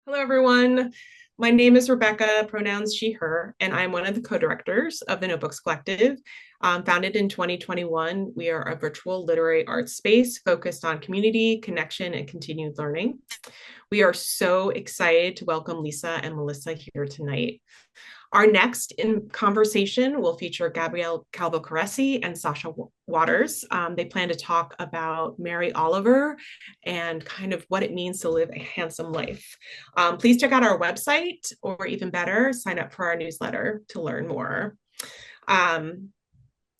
Hello, everyone. My name is Rebecca, pronouns she, her, and I'm one of the co-directors of the Notebooks Collective. Founded in 2021, we are a virtual literary arts space focused on community, connection, and continued learning. We are so excited to welcome Lisa and Melissa here tonight. Our next in conversation will feature Gabrielle Calvo-Caresi and Sasha Waters. They plan to talk about Mary Oliver and kind of what it means to live a handsome life. Please check out our website, or even better, sign up for our newsletter to learn more. Um,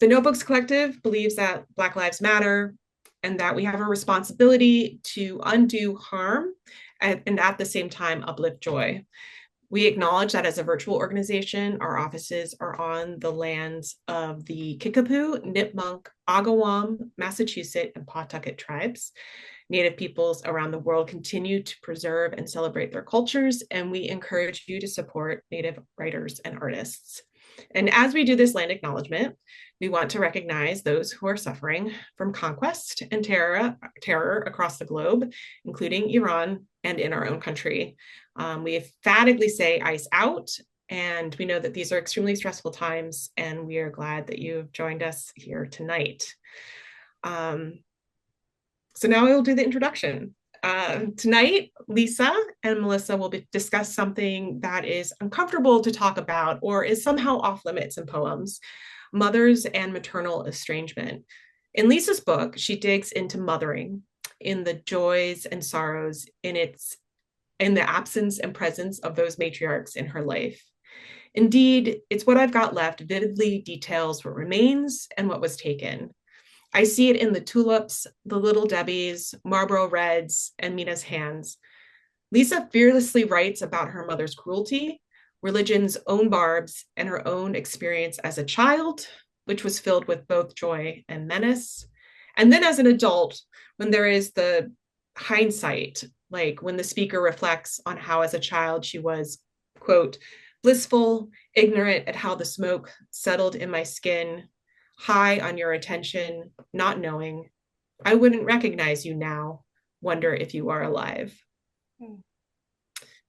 the Notebooks Collective believes that Black Lives Matter and that we have a responsibility to undo harm and at the same time uplift joy. We acknowledge that as a virtual organization, our offices are on the lands of the Kickapoo, Nipmuc, Agawam, Massachusetts, and Pawtucket tribes. Native peoples around the world continue to preserve and celebrate their cultures, and we encourage you to support Native writers and artists. And as we do this land acknowledgement, we want to recognize those who are suffering from conquest and terror across the globe, including Iran and in our own country. We emphatically say ICE out, and we know that these are extremely stressful times, and we are glad that you've joined us here tonight. So now I will do the introduction. Tonight, Lisa and Melissa will discuss something that is uncomfortable to talk about or is somehow off limits in poems: mothers and maternal estrangement. In Lisa's book, she digs into mothering, in the joys and sorrows, in the absence and presence of those matriarchs in her life. Indeed, It's What I've Got Left vividly details what remains and what was taken. I see it in the tulips, the little Debbies, Marlboro Reds, and Mina's hands. Lisa fearlessly writes about her mother's cruelty, religion's own barbs, and her own experience as a child, which was filled with both joy and menace. And then as an adult, when there is the hindsight, like when the speaker reflects on how as a child she was, quote, blissful, ignorant at how the smoke settled in my skin, high on your attention, not knowing. I wouldn't recognize you now, wonder if you are alive.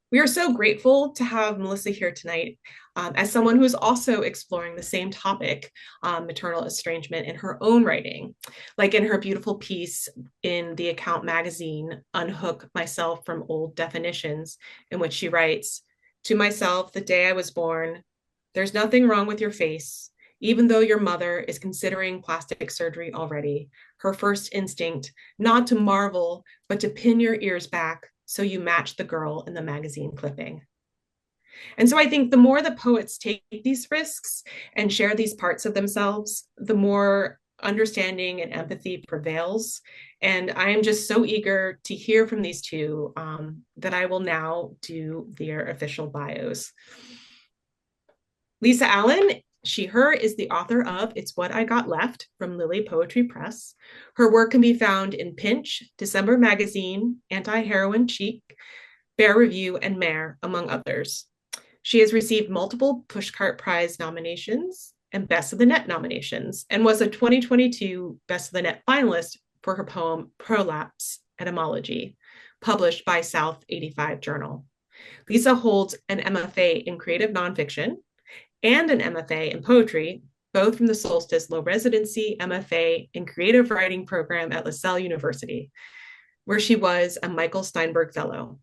We are so grateful to have Melissa here tonight as someone who is also exploring the same topic, maternal estrangement, in her own writing, like in her beautiful piece in the Account magazine, Unhook Myself from Old Definitions, in which she writes, "To myself, the day I was born, there's nothing wrong with your face. Even though your mother is considering plastic surgery already, her first instinct, not to marvel, but to pin your ears back so you match the girl in the magazine clipping." And so I think the more the poets take these risks and share these parts of themselves, the more understanding and empathy prevails. And I am just so eager to hear from these two that I will now do their official bios. Lisa Allen, she, her, is the author of It's What I Got Left from Lily Poetry Press. Her work can be found in Pinch, December Magazine, Anti-Heroin Chic, Bear Review, and Mare, among others. She has received multiple Pushcart Prize nominations and Best of the Net nominations, and was a 2022 Best of the Net finalist for her poem Prolapse Etymology, published by South 85 Journal. Lisa holds an MFA in creative nonfiction and an MFA in poetry, both from the Solstice Low Residency MFA in Creative Writing program at LaSalle University, where she was a Michael Steinberg Fellow.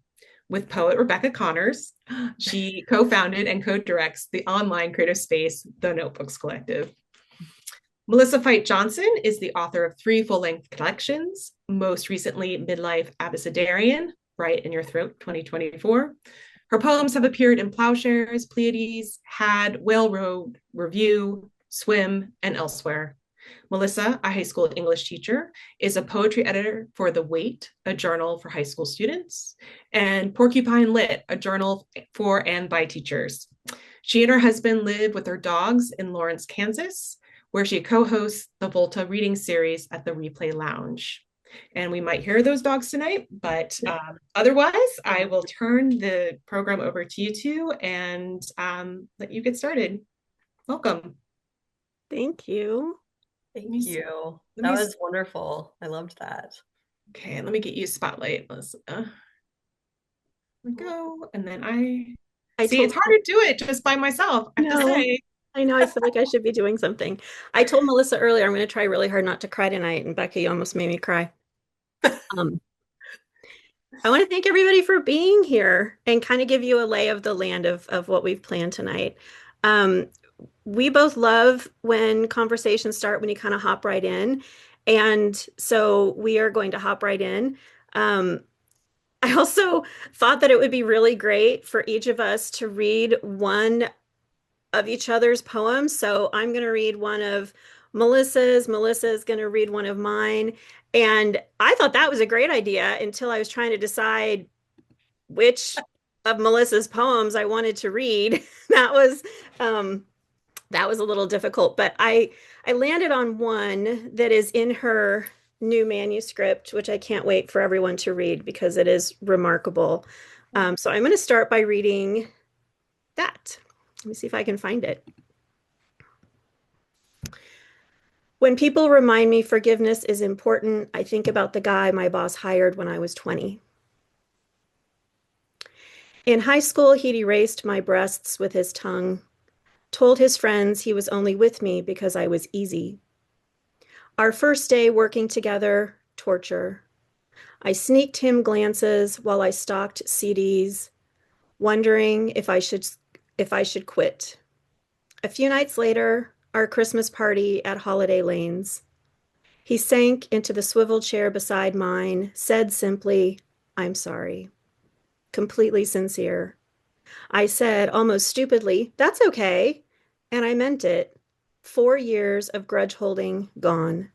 With poet Rebecca Connors, she co-founded and co-directs the online creative space, The Notebooks Collective. Melissa Fite Johnson is the author of 3 full-length collections, most recently Midlife Abecedarian, Right in Your Throat, 2024. Her poems have appeared in Plowshares, Pleiades, Had, Whale Road, Review, Swim, and elsewhere. Melissa, a high school English teacher, is a poetry editor for The Wait, a journal for high school students, and Porcupine Lit, a journal for and by teachers. She and her husband live with their dogs in Lawrence, Kansas, where she co-hosts the Volta reading series at the Replay Lounge. And we might hear those dogs tonight, but otherwise, I will turn the program over to you two and let you get started. Welcome. Thank you. Thank you. That was wonderful. I loved that. Okay, let me get you a spotlight, Melissa. we go. And then I I see told it's hard to do it just by myself, I have to no, say. I know I feel like I should be doing something. I told Melissa earlier I'm going to try really hard not to cry tonight, and Becky almost made me cry. Um, I want to thank everybody for being here and kind of give you a lay of the land of what we've planned tonight. Um, we both love when conversations start when you kind of hop right in. And so we are going to hop right in. Um, I also thought that it would be really great for each of us to read one of each other's poems. So I'm going to read one of Melissa's, Melissa is going to read one of mine. And I thought that was a great idea until I was trying to decide which of Melissa's poems I wanted to read. That was um, that was a little difficult, but I landed on one that is in her new manuscript, which I can't wait for everyone to read because it is remarkable. So I'm going to start by reading that. Let me see if I can find it. When people remind me forgiveness is important, I think about the guy my boss hired when I was 20. In high school, he'd erased my breasts with his tongue, told his friends he was only with me because I was easy. Our first day working together, torture. I sneaked him glances while I stalked CDs, wondering if I should quit. A few nights later, our Christmas party at Holiday Lanes. He sank into the swivel chair beside mine, said simply, "I'm sorry." Completely sincere. I said, almost stupidly, "That's okay." And I meant it. 4 years of grudge holding gone.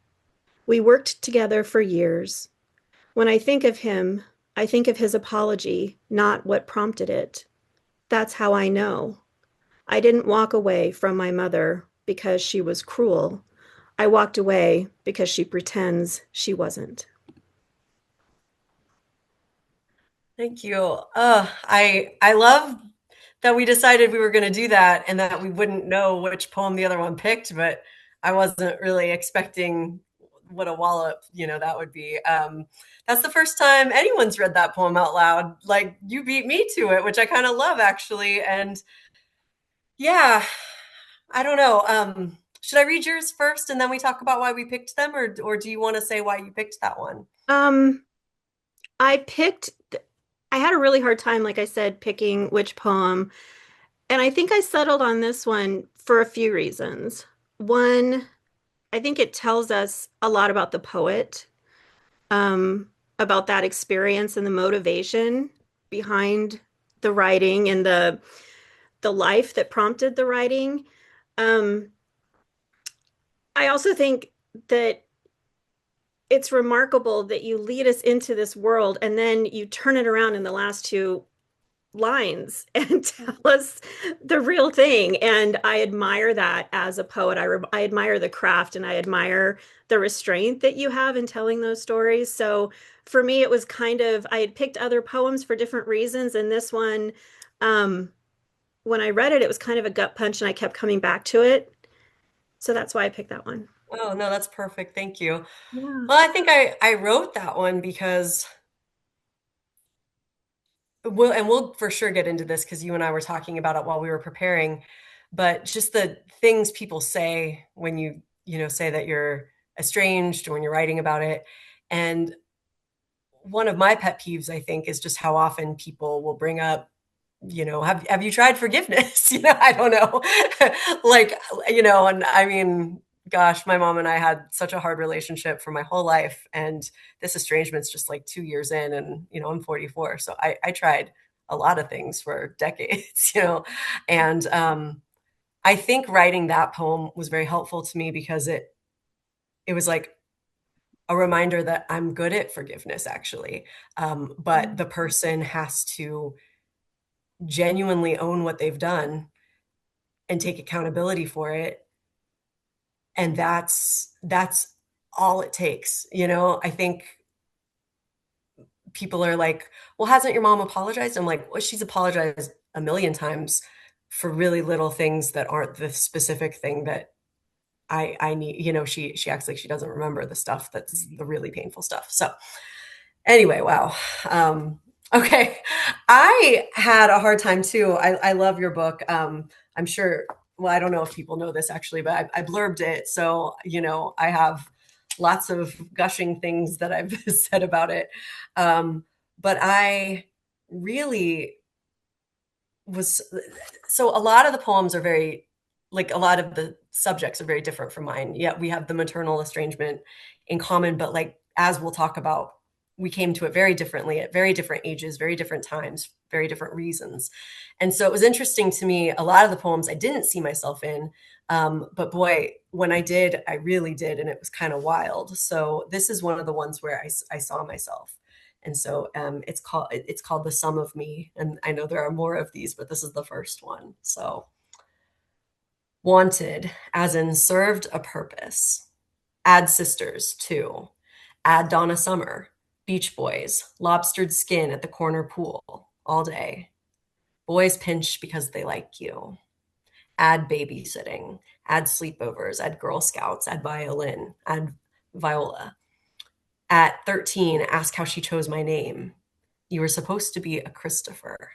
We worked together for years. When I think of him, I think of his apology, not what prompted it. That's how I know. I didn't walk away from my mother because she was cruel. I walked away because she pretends she wasn't. Thank you. I love that we decided we were going to do that and that we wouldn't know which poem the other one picked, but I wasn't really expecting what a wallop, that would be. That's the first time anyone's read that poem out loud. Like you beat me to it, which I kind of love actually. And yeah, I don't know. Should I read yours first and then we talk about why we picked them, or do you want to say why you picked that one? Um, I picked, I had a really hard time, like I said, picking which poem. And I think I settled on this one for a few reasons. One, I think it tells us a lot about the poet, um, about that experience and the motivation behind the writing and the life that prompted the writing. Um, I also think that it's remarkable that you lead us into this world and then you turn it around in the last two lines and tell us the real thing. And I admire that as a poet. I admire the craft and I admire the restraint that you have in telling those stories. So for me, it was kind of, I had picked other poems for different reasons. And this one, um, when I read it, it was kind of a gut punch and I kept coming back to it. So that's why I picked that one. Oh, no, that's perfect. Thank you. Yeah. Well, I think I wrote that one because we'll for sure get into this because you and I were talking about it while we were preparing, but just the things people say when you say that you're estranged or when you're writing about it. And one of my pet peeves, I think, is just how often people will bring up, have you tried forgiveness? I don't know. Like, and I mean, gosh, my mom and I had such a hard relationship for my whole life. And this estrangement's just like 2 years in, and I'm 44. So I tried a lot of things for decades, and I think writing that poem was very helpful to me because it was like a reminder that I'm good at forgiveness, actually. But the person has to genuinely own what they've done and take accountability for it. And that's all it takes. I think people are like, well, hasn't your mom apologized? I'm like, well, she's apologized a million times for really little things that aren't the specific thing that I need. She acts like she doesn't remember the stuff that's the really painful stuff. So anyway, wow. Okay. I had a hard time too. I love your book. I'm sure, well, I don't know if people know this actually, but I blurbed it. So, I have lots of gushing things that I've said about it. But I really was, so a lot of the poems are very, like a lot of the subjects are very different from mine. Yeah, we have the maternal estrangement in common, but like as we'll talk about, we came to it very differently at very different ages, very different times, very different reasons. And so it was interesting to me. A lot of the poems I didn't see myself in, but boy, when I did, I really did, and it was kind of wild. So this is one of the ones where I saw myself. And so it's called The Sum of Me. And I know there are more of these, but this is the first one. So wanted, as in served a purpose. Add sisters too. Add Donna Summer, Beach Boys, lobstered skin at the corner pool all day. Boys pinch because they like you. Add babysitting. Add sleepovers. Add Girl Scouts. Add violin. Add viola. At 13, ask how she chose my name. You were supposed to be a Christopher.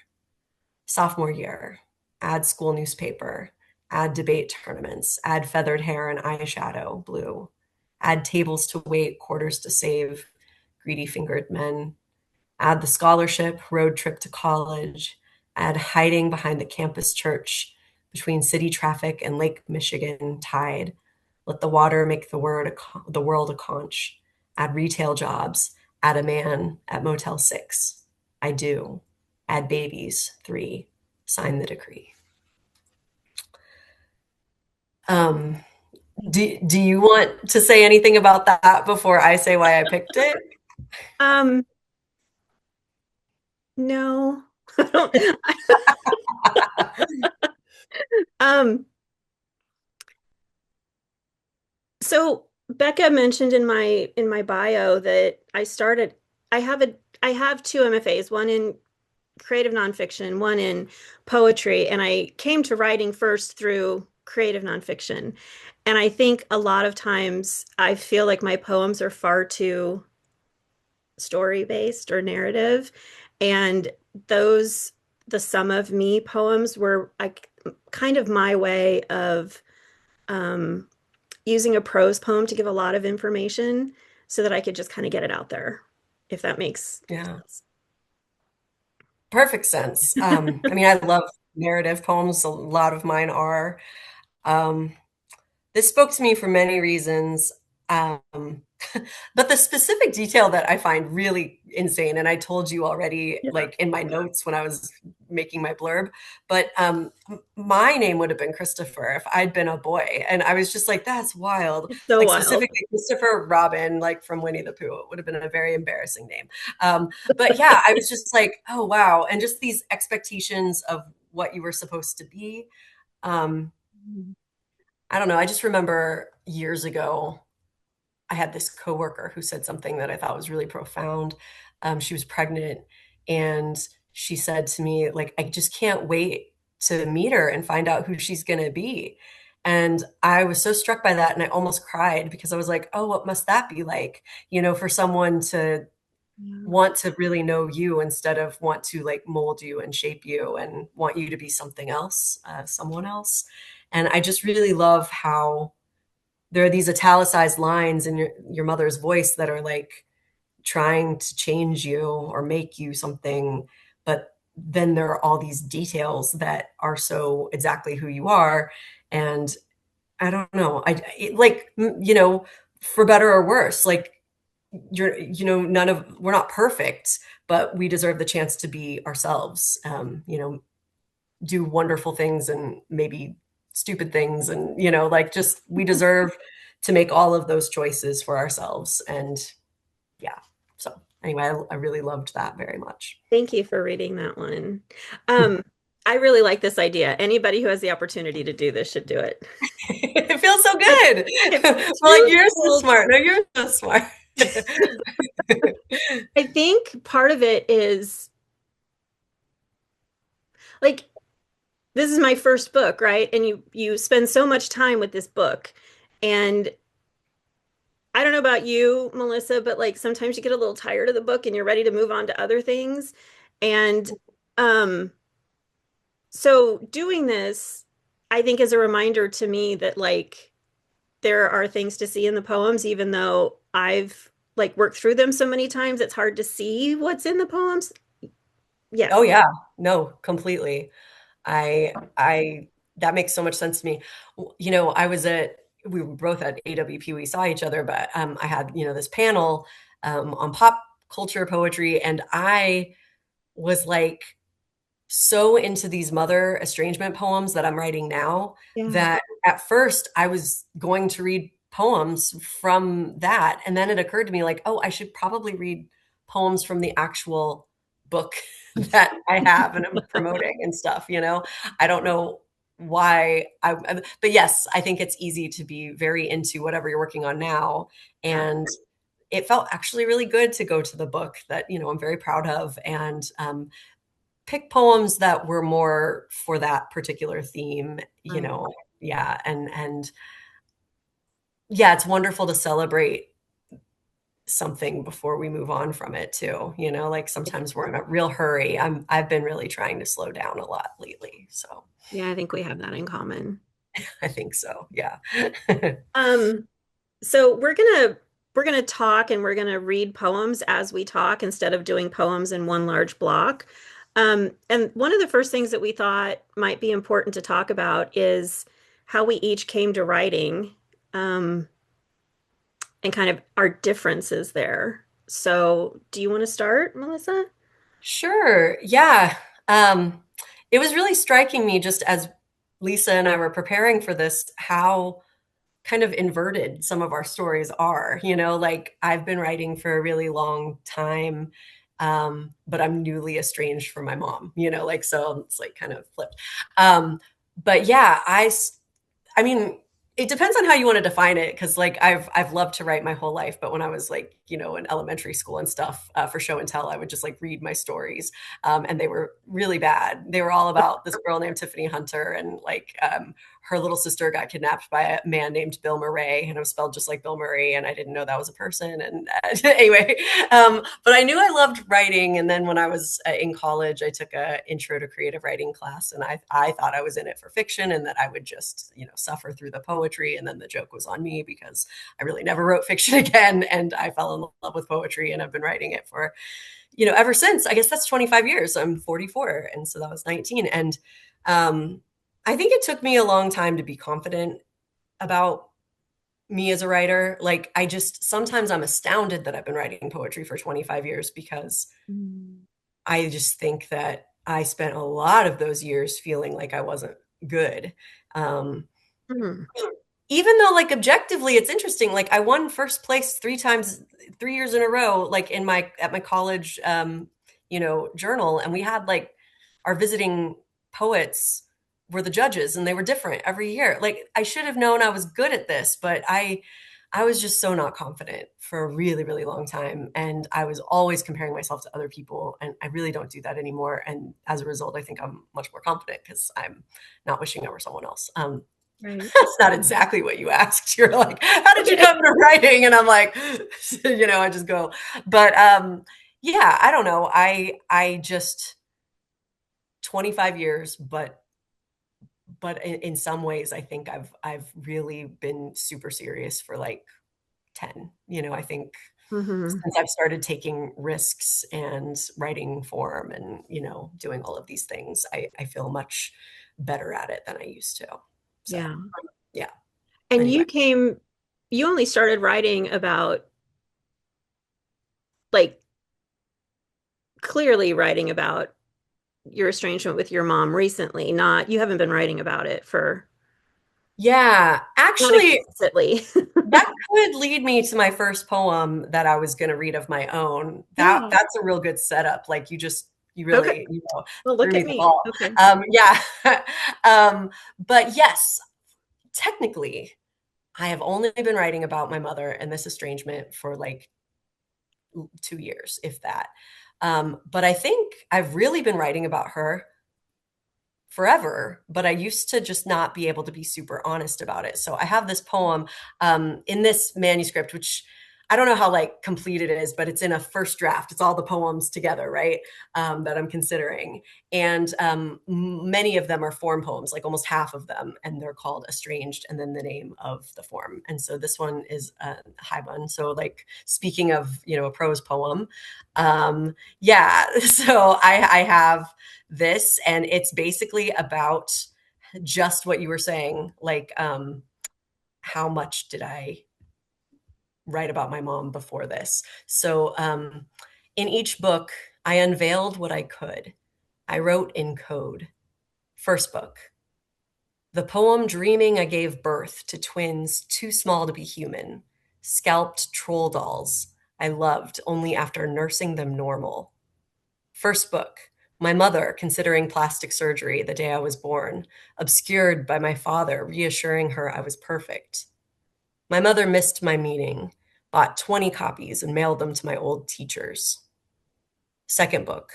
Sophomore year, add school newspaper, add debate tournaments, add feathered hair and eyeshadow, blue, add tables to wait, quarters to save, greedy fingered men, add the scholarship, road trip to college, add hiding behind the campus church between city traffic and Lake Michigan tide. Let the water make the world a conch. Add retail jobs, add a man at Motel 6. I do. Add babies, 3. Sign the decree. Um, do you want to say anything about that before I say why I picked it? Um, no. I don't. Um, so Becca mentioned in my bio that I have two MFAs, one in creative nonfiction, one in poetry, and I came to writing first through creative nonfiction. And I think a lot of times I feel like my poems are far too story based or narrative. And those, the Sum of Me poems were kind of my way of um, using a prose poem to give a lot of information so that I could just kind of get it out there, if that makes Yeah, sense. perfect sense. I mean, I love narrative poems. A lot of mine are. Um, This spoke to me for many reasons. Um, but the specific detail that I find really insane, and I told you already, Yeah. like in my notes when I was making my blurb, but my name would have been Christopher if I'd been a boy. And I was just like, that's wild. It's so Like wild. specifically Christopher Robin, like from Winnie the Pooh. It would have been a very embarrassing name. But yeah, I was just like, oh, wow. And just these expectations of what you were supposed to be. Um, I don't know. I just remember years ago, I had this coworker who said something that I thought was really profound. She was pregnant and she said to me, like, I just can't wait to meet her and find out who she's going to be. And I was so struck by that. And I almost cried because I was like, oh, what must that be like? For someone to Yeah. want to really know you instead of want to like mold you and shape you and want you to be something else, someone else. And I just really love how there are these italicized lines in your mother's voice that are like trying to change you or make you something, but then there are all these details that are so exactly who you are. And I don't know, like, for better or worse, like we're not perfect, but we deserve the chance to be ourselves. Do wonderful things and maybe stupid things, and like, just we deserve to make all of those choices for ourselves. And yeah, so anyway, I really loved that very much. Thank you for reading that one. Um, I really like this idea. Anybody who has the opportunity to do this should do it. It feels so It's good. it's We're like, too you're so cool. smart. No, you're so smart. I think part of it is like this is my first book, right? And you spend so much time with this book. And I don't know about you, Melissa, but like sometimes you get a little tired of the book and you're ready to move on to other things. And um, so doing this, I think is a reminder to me that like there are things to see in the poems, even though I've like worked through them so many times, it's hard to see what's in the poems. Yeah. Oh yeah, no, completely. I that makes so much sense to me. You know, we were both at AWP, we saw each other, but I had, this panel on pop culture poetry, and I was like so into these mother estrangement poems that I'm writing now Yeah. that at first I was going to read poems from that. And then it occurred to me, like, oh, I should probably read poems from the actual book that I have and I'm promoting and stuff, I don't know why but yes, I think it's easy to be very into whatever you're working on now. Yeah. And it felt actually really good to go to the book that, I'm very proud of, and pick poems that were more for that particular theme, Right. yeah, and yeah, it's wonderful to celebrate something before we move on from it too, like sometimes we're in a real hurry. I've been really trying to slow down a lot lately, so Yeah, I think we have that in common. I think so, yeah. Um, so we're gonna talk and we're gonna read poems as we talk instead of doing poems in one large block. And one of the first things that we thought might be important to talk about is how we each came to writing, um, and kind of our differences there. So, do you want to start, Melissa? Sure, yeah. It was really striking me, just as Lisa and I were preparing for this, how kind of inverted some of our stories are. Like I've been writing for a really long time, but I'm newly estranged from my mom, like, so it's like kind of flipped. But yeah, I mean, it depends on how you want to define it, because like I've loved to write my whole life, but when I was like, in elementary school and stuff, for show and tell, I would just like read my stories, and they were really bad. They were all about this girl named Tiffany Hunter, and like her little sister got kidnapped by a man named Bill Murray, and it was spelled just like Bill Murray, and I didn't know that was a person. And anyway, but I knew I loved writing, and then when I was in college, I took a intro to creative writing class, and I thought I was in it for fiction, and that I would just suffer through the poetry, and then the joke was on me because I really never wrote fiction again, and I fell in love with poetry, and I've been writing it for ever since. I guess that's 25 years. I'm 44, and so that was 19. And I think it took me a long time to be confident about me as a writer. Like I just sometimes I'm astounded that I've been writing poetry for 25 years, because Mm. I just think that I spent a lot of those years feeling like I wasn't good. Um, Hmm. Even though like objectively it's interesting, like I won first place 3 times, 3 years in a row, like at my college journal, and we had like our visiting poets were the judges, and they were different every year. Like I should have known I was good at this, but I was just so not confident for a really, really long time, and I was always comparing myself to other people, and I really don't do that anymore. And as a result, I think I'm much more confident because I'm not wishing I were someone else. Right. That's not exactly what you asked. You're like, how did you Okay. come to writing? And I'm like, I just go. But yeah, I don't know. I just 25 years, but in some ways, I think I've really been super serious for like 10. I think Hmm. since I've started taking risks and writing form and doing all of these things, I feel much better at it than I used to. So Yeah. yeah. And Anyway. you only started writing about like clearly writing about your estrangement with your mom recently, not you haven't been writing about it for Yeah, not actually, explicitly. that could lead me to my first poem that I was going to read of my own. Yeah. That's a real good setup. Like you Okay. really, Well, threw look me at the me. ball. Okay. Yeah. But yes, technically, I have only been writing about my mother and this estrangement for like 2 years, if that. But I think I've really been writing about her forever, but I used to just not be able to be super honest about it. So I have this poem in this manuscript, which I don't know how like complete it is, but it's in a first draft. It's all the poems together, right? That I'm considering. And many of them are form poems, like almost half of them, and they're called Estranged and then the name of the form. And so this one is a high one. So like speaking of, a prose poem, yeah, so I have this, and it's basically about just what you were saying, like how much did I write about my mom before this? So in each book, I unveiled what I could. I wrote in code. First book. The poem Dreaming I gave birth to twins too small to be human, scalped troll dolls I loved only after nursing them normal. First book. My mother considering plastic surgery the day I was born, obscured by my father reassuring her I was perfect. My mother missed my meeting, bought 20 copies and mailed them to my old teachers. Second book,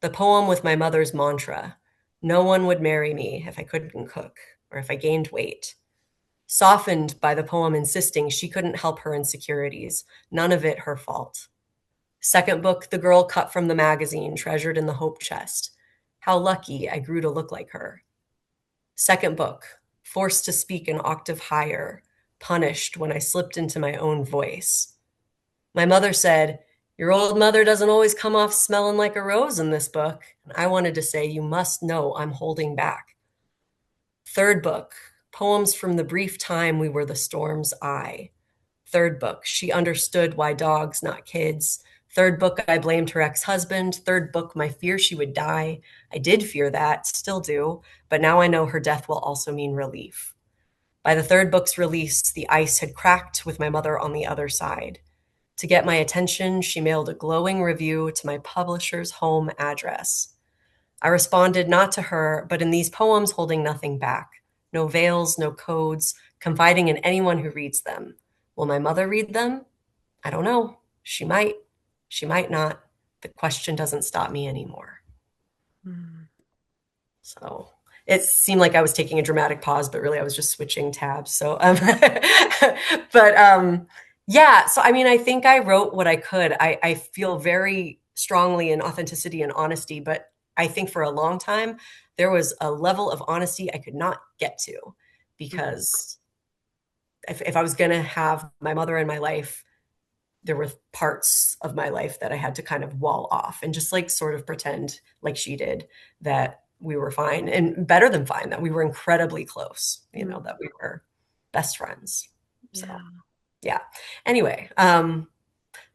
the poem with my mother's mantra, no one would marry me if I couldn't cook or if I gained weight. Softened by the poem insisting she couldn't help her insecurities, none of it her fault. Second book, the girl cut from the magazine, treasured in the hope chest. How lucky I grew to look like her. Second book, forced to speak an octave higher, punished when I slipped into my own voice. My mother said, your old mother doesn't always come off smelling like a rose in this book. And I wanted to say, you must know I'm holding back. Third book, poems from the brief time we were the storm's eye. Third book, she understood why dogs, not kids. Third book, I blamed her ex-husband. Third book, my fear she would die. I did fear that, still do, but now I know her death will also mean relief. By the third book's release, the ice had cracked with my mother on the other side. To get my attention, she mailed a glowing review to my publisher's home address. I responded not to her, but in these poems holding nothing back. No veils, no codes, confiding in anyone who reads them. Will my mother read them? I don't know. She might. She might not. The question doesn't stop me anymore. Mm. So it seemed like I was taking a dramatic pause, but really I was just switching tabs. So, yeah. So, I mean, I think I wrote what I could. I feel very strongly in authenticity and honesty, but I think for a long time, there was a level of honesty I could not get to because if I was going to have my mother in my life, there were parts of my life that I had to kind of wall off and just like sort of pretend like she did that we were fine and better than fine, that we were incredibly close, that we were best friends. So, yeah. Anyway,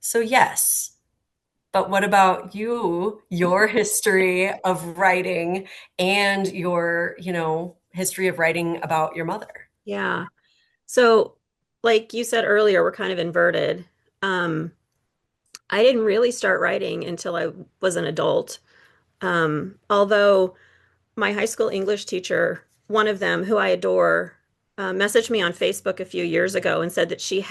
so yes. But what about you, your history of writing and your, history of writing about your mother? Yeah. So, like you said earlier, we're kind of inverted. I didn't really start writing until I was an adult. Although my high school English teacher, one of them who I adore, messaged me on Facebook a few years ago and said that she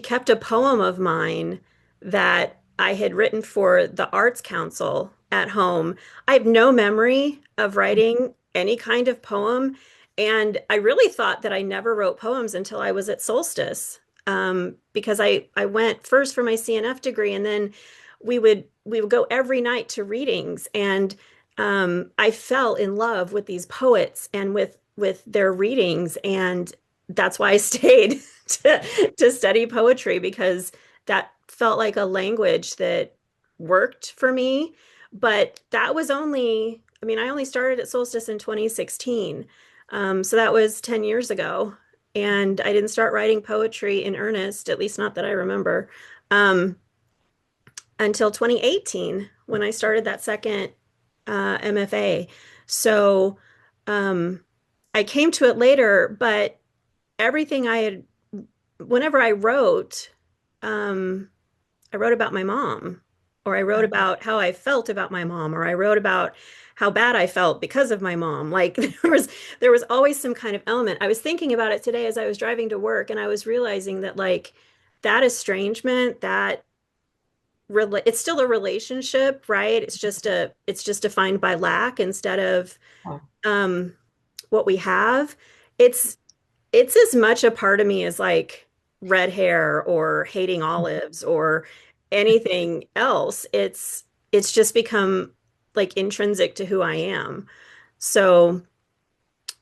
kept a poem of mine that I had written for the Arts Council at home. I have no memory of writing any kind of poem, and I really thought that I never wrote poems until I was at Solstice, because I went first for my CNF degree, and then we would go every night to readings, and I fell in love with these poets and with their readings, and that's why I stayed to study poetry, because that felt like a language that worked for me. But that was only, I mean, I only started at Solstice in 2016. So that was 10 years ago. And I didn't start writing poetry in earnest, at least not that I remember, um, until 2018 when I started that second MFA. So um, I came to it later, but everything whenever I wrote about my mom, or I wrote about how I felt about my mom, or I wrote about how bad I felt because of my mom. Like there was always some kind of element. I was thinking about it today as I was driving to work, and I was realizing that like that estrangement, it's still a relationship, right? It's just defined by lack instead of Oh, um what we have. It's it's as much a part of me as like red hair or hating olives or anything else. It's just become like intrinsic to who I am. So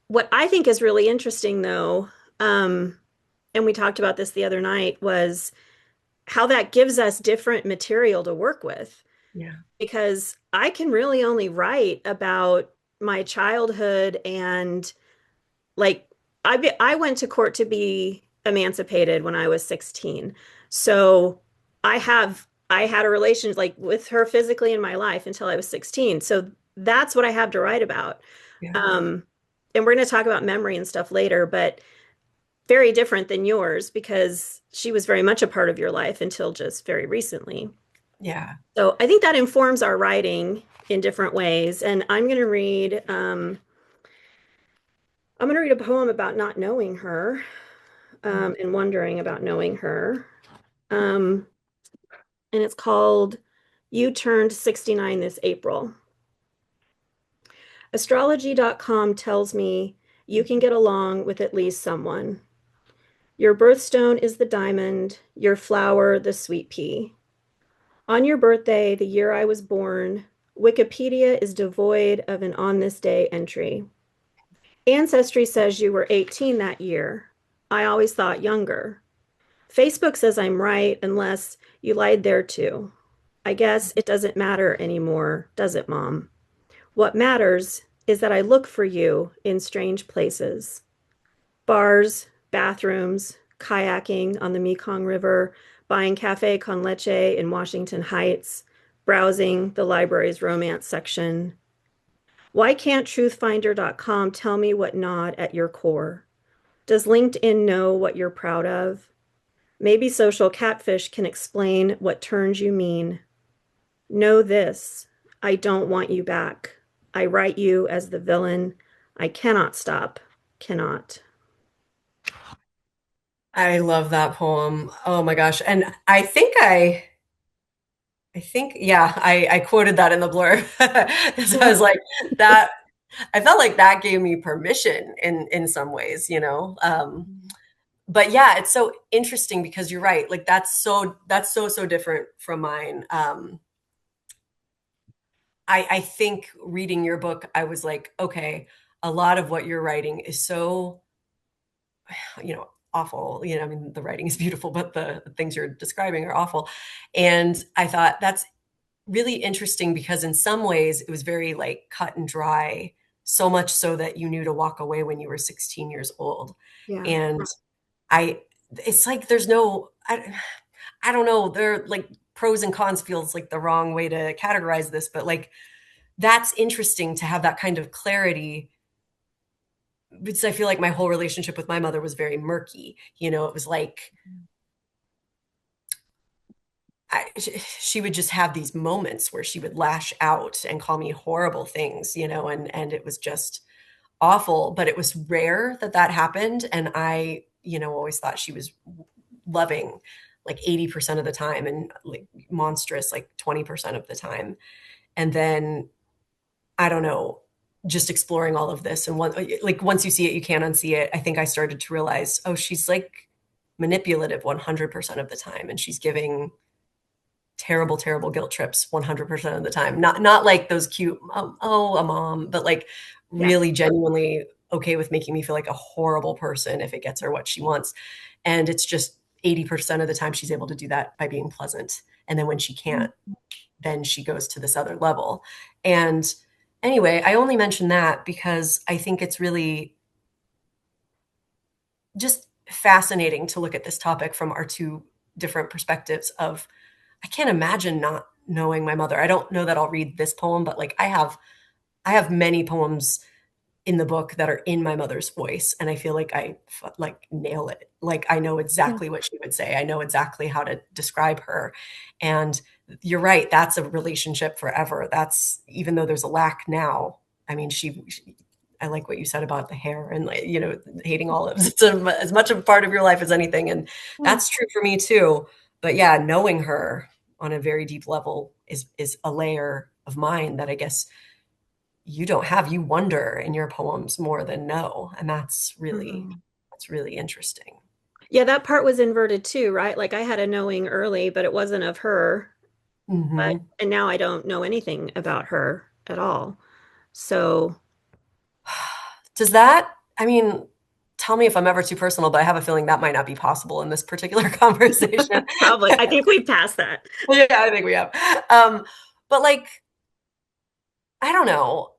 what I think is really interesting though, um, and we talked about this the other night, was how that gives us different material to work with. Yeah. Because I can really only write about my childhood and like I went to court to be emancipated when I was 16. So I had a relation like with her physically in my life until I was 16. So that's what I have to write about. Yeah. Um, and we're going to talk about memory and stuff later, but very different than yours because she was very much a part of your life until just very recently. Yeah. So I think that informs our writing in different ways. And I'm going to read a poem about not knowing her, and wondering about knowing her. Um, and it's called You Turned 69 This April. Astrology.com tells me you can get along with at least someone. Your birthstone is the diamond, your flower, the sweet pea. On your birthday, the year I was born, Wikipedia is devoid of an on this day entry. Ancestry says you were 18 that year. I always thought younger. Facebook says I'm right unless you lied there too. I guess it doesn't matter anymore, does it, Mom? What matters is that I look for you in strange places. Bars, bathrooms, kayaking on the Mekong River, buying cafe con leche in Washington Heights, browsing the library's romance section. Why can't truthfinder.com tell me what gnawed at your core? Does LinkedIn know what you're proud of? Maybe social catfish can explain what turns you mean. Know this, I don't want you back. I write you as the villain. I cannot stop, cannot. I love that poem. Oh my gosh. And yeah, I quoted that in the blurb. So I was like, that, I felt like that gave me permission in some ways, you know? But yeah, it's so interesting because you're right. Like that's so different from mine. I think reading your book, I was like, okay, a lot of what you're writing is so, awful. I mean, the writing is beautiful, but the things you're describing are awful. And I thought that's really interesting because in some ways it was very like cut and dry, so much so that you knew to walk away when you were 16 years old. Yeah. And I, it's like there's no, I don't know, there like pros and cons feels like the wrong way to categorize this, but like that's interesting to have that kind of clarity because I feel like my whole relationship with my mother was very murky. It was like she would just have these moments where she would lash out and call me horrible things, and it was just awful, but it was rare that that happened. And I, always thought she was loving like 80% of the time and like monstrous like 20% of the time. And then I don't know, just exploring all of this and like once you see it, you can't unsee it. I think I started to realize, oh, she's like manipulative 100% of the time, and she's giving terrible, terrible guilt trips 100% of the time. Not like those cute, oh, a mom, but like Yeah. really genuinely okay with making me feel like a horrible person if it gets her what she wants. And it's just 80% of the time she's able to do that by being pleasant. And then when she can't, then she goes to this other level. And anyway, I only mention that because I think it's really just fascinating to look at this topic from our two different perspectives of I can't imagine not knowing my mother. I don't know that I'll read this poem, but like I have many poems in the book that are in my mother's voice, and I feel like I like nail it. Like I know Yeah. exactly what she would say. I know exactly how to describe her. And you're right, that's a relationship forever. That's even though there's a lack now. I mean, I like what you said about the hair and like, hating olives. It's as much a part of your life as anything. And that's true for me too. But yeah, knowing her on a very deep level is a layer of mine that I guess you don't have. You wonder in your poems more than know. And that's really interesting. Yeah, that part was inverted too, right? Like I had a knowing early, but it wasn't of her. But Hmm. and now I don't know anything about her at all. So Does that, I mean, tell me if I'm ever too personal, but I have a feeling that might not be possible in this particular conversation. probably, I think we passed that. Yeah, I think we have. Um, but like, I don't know.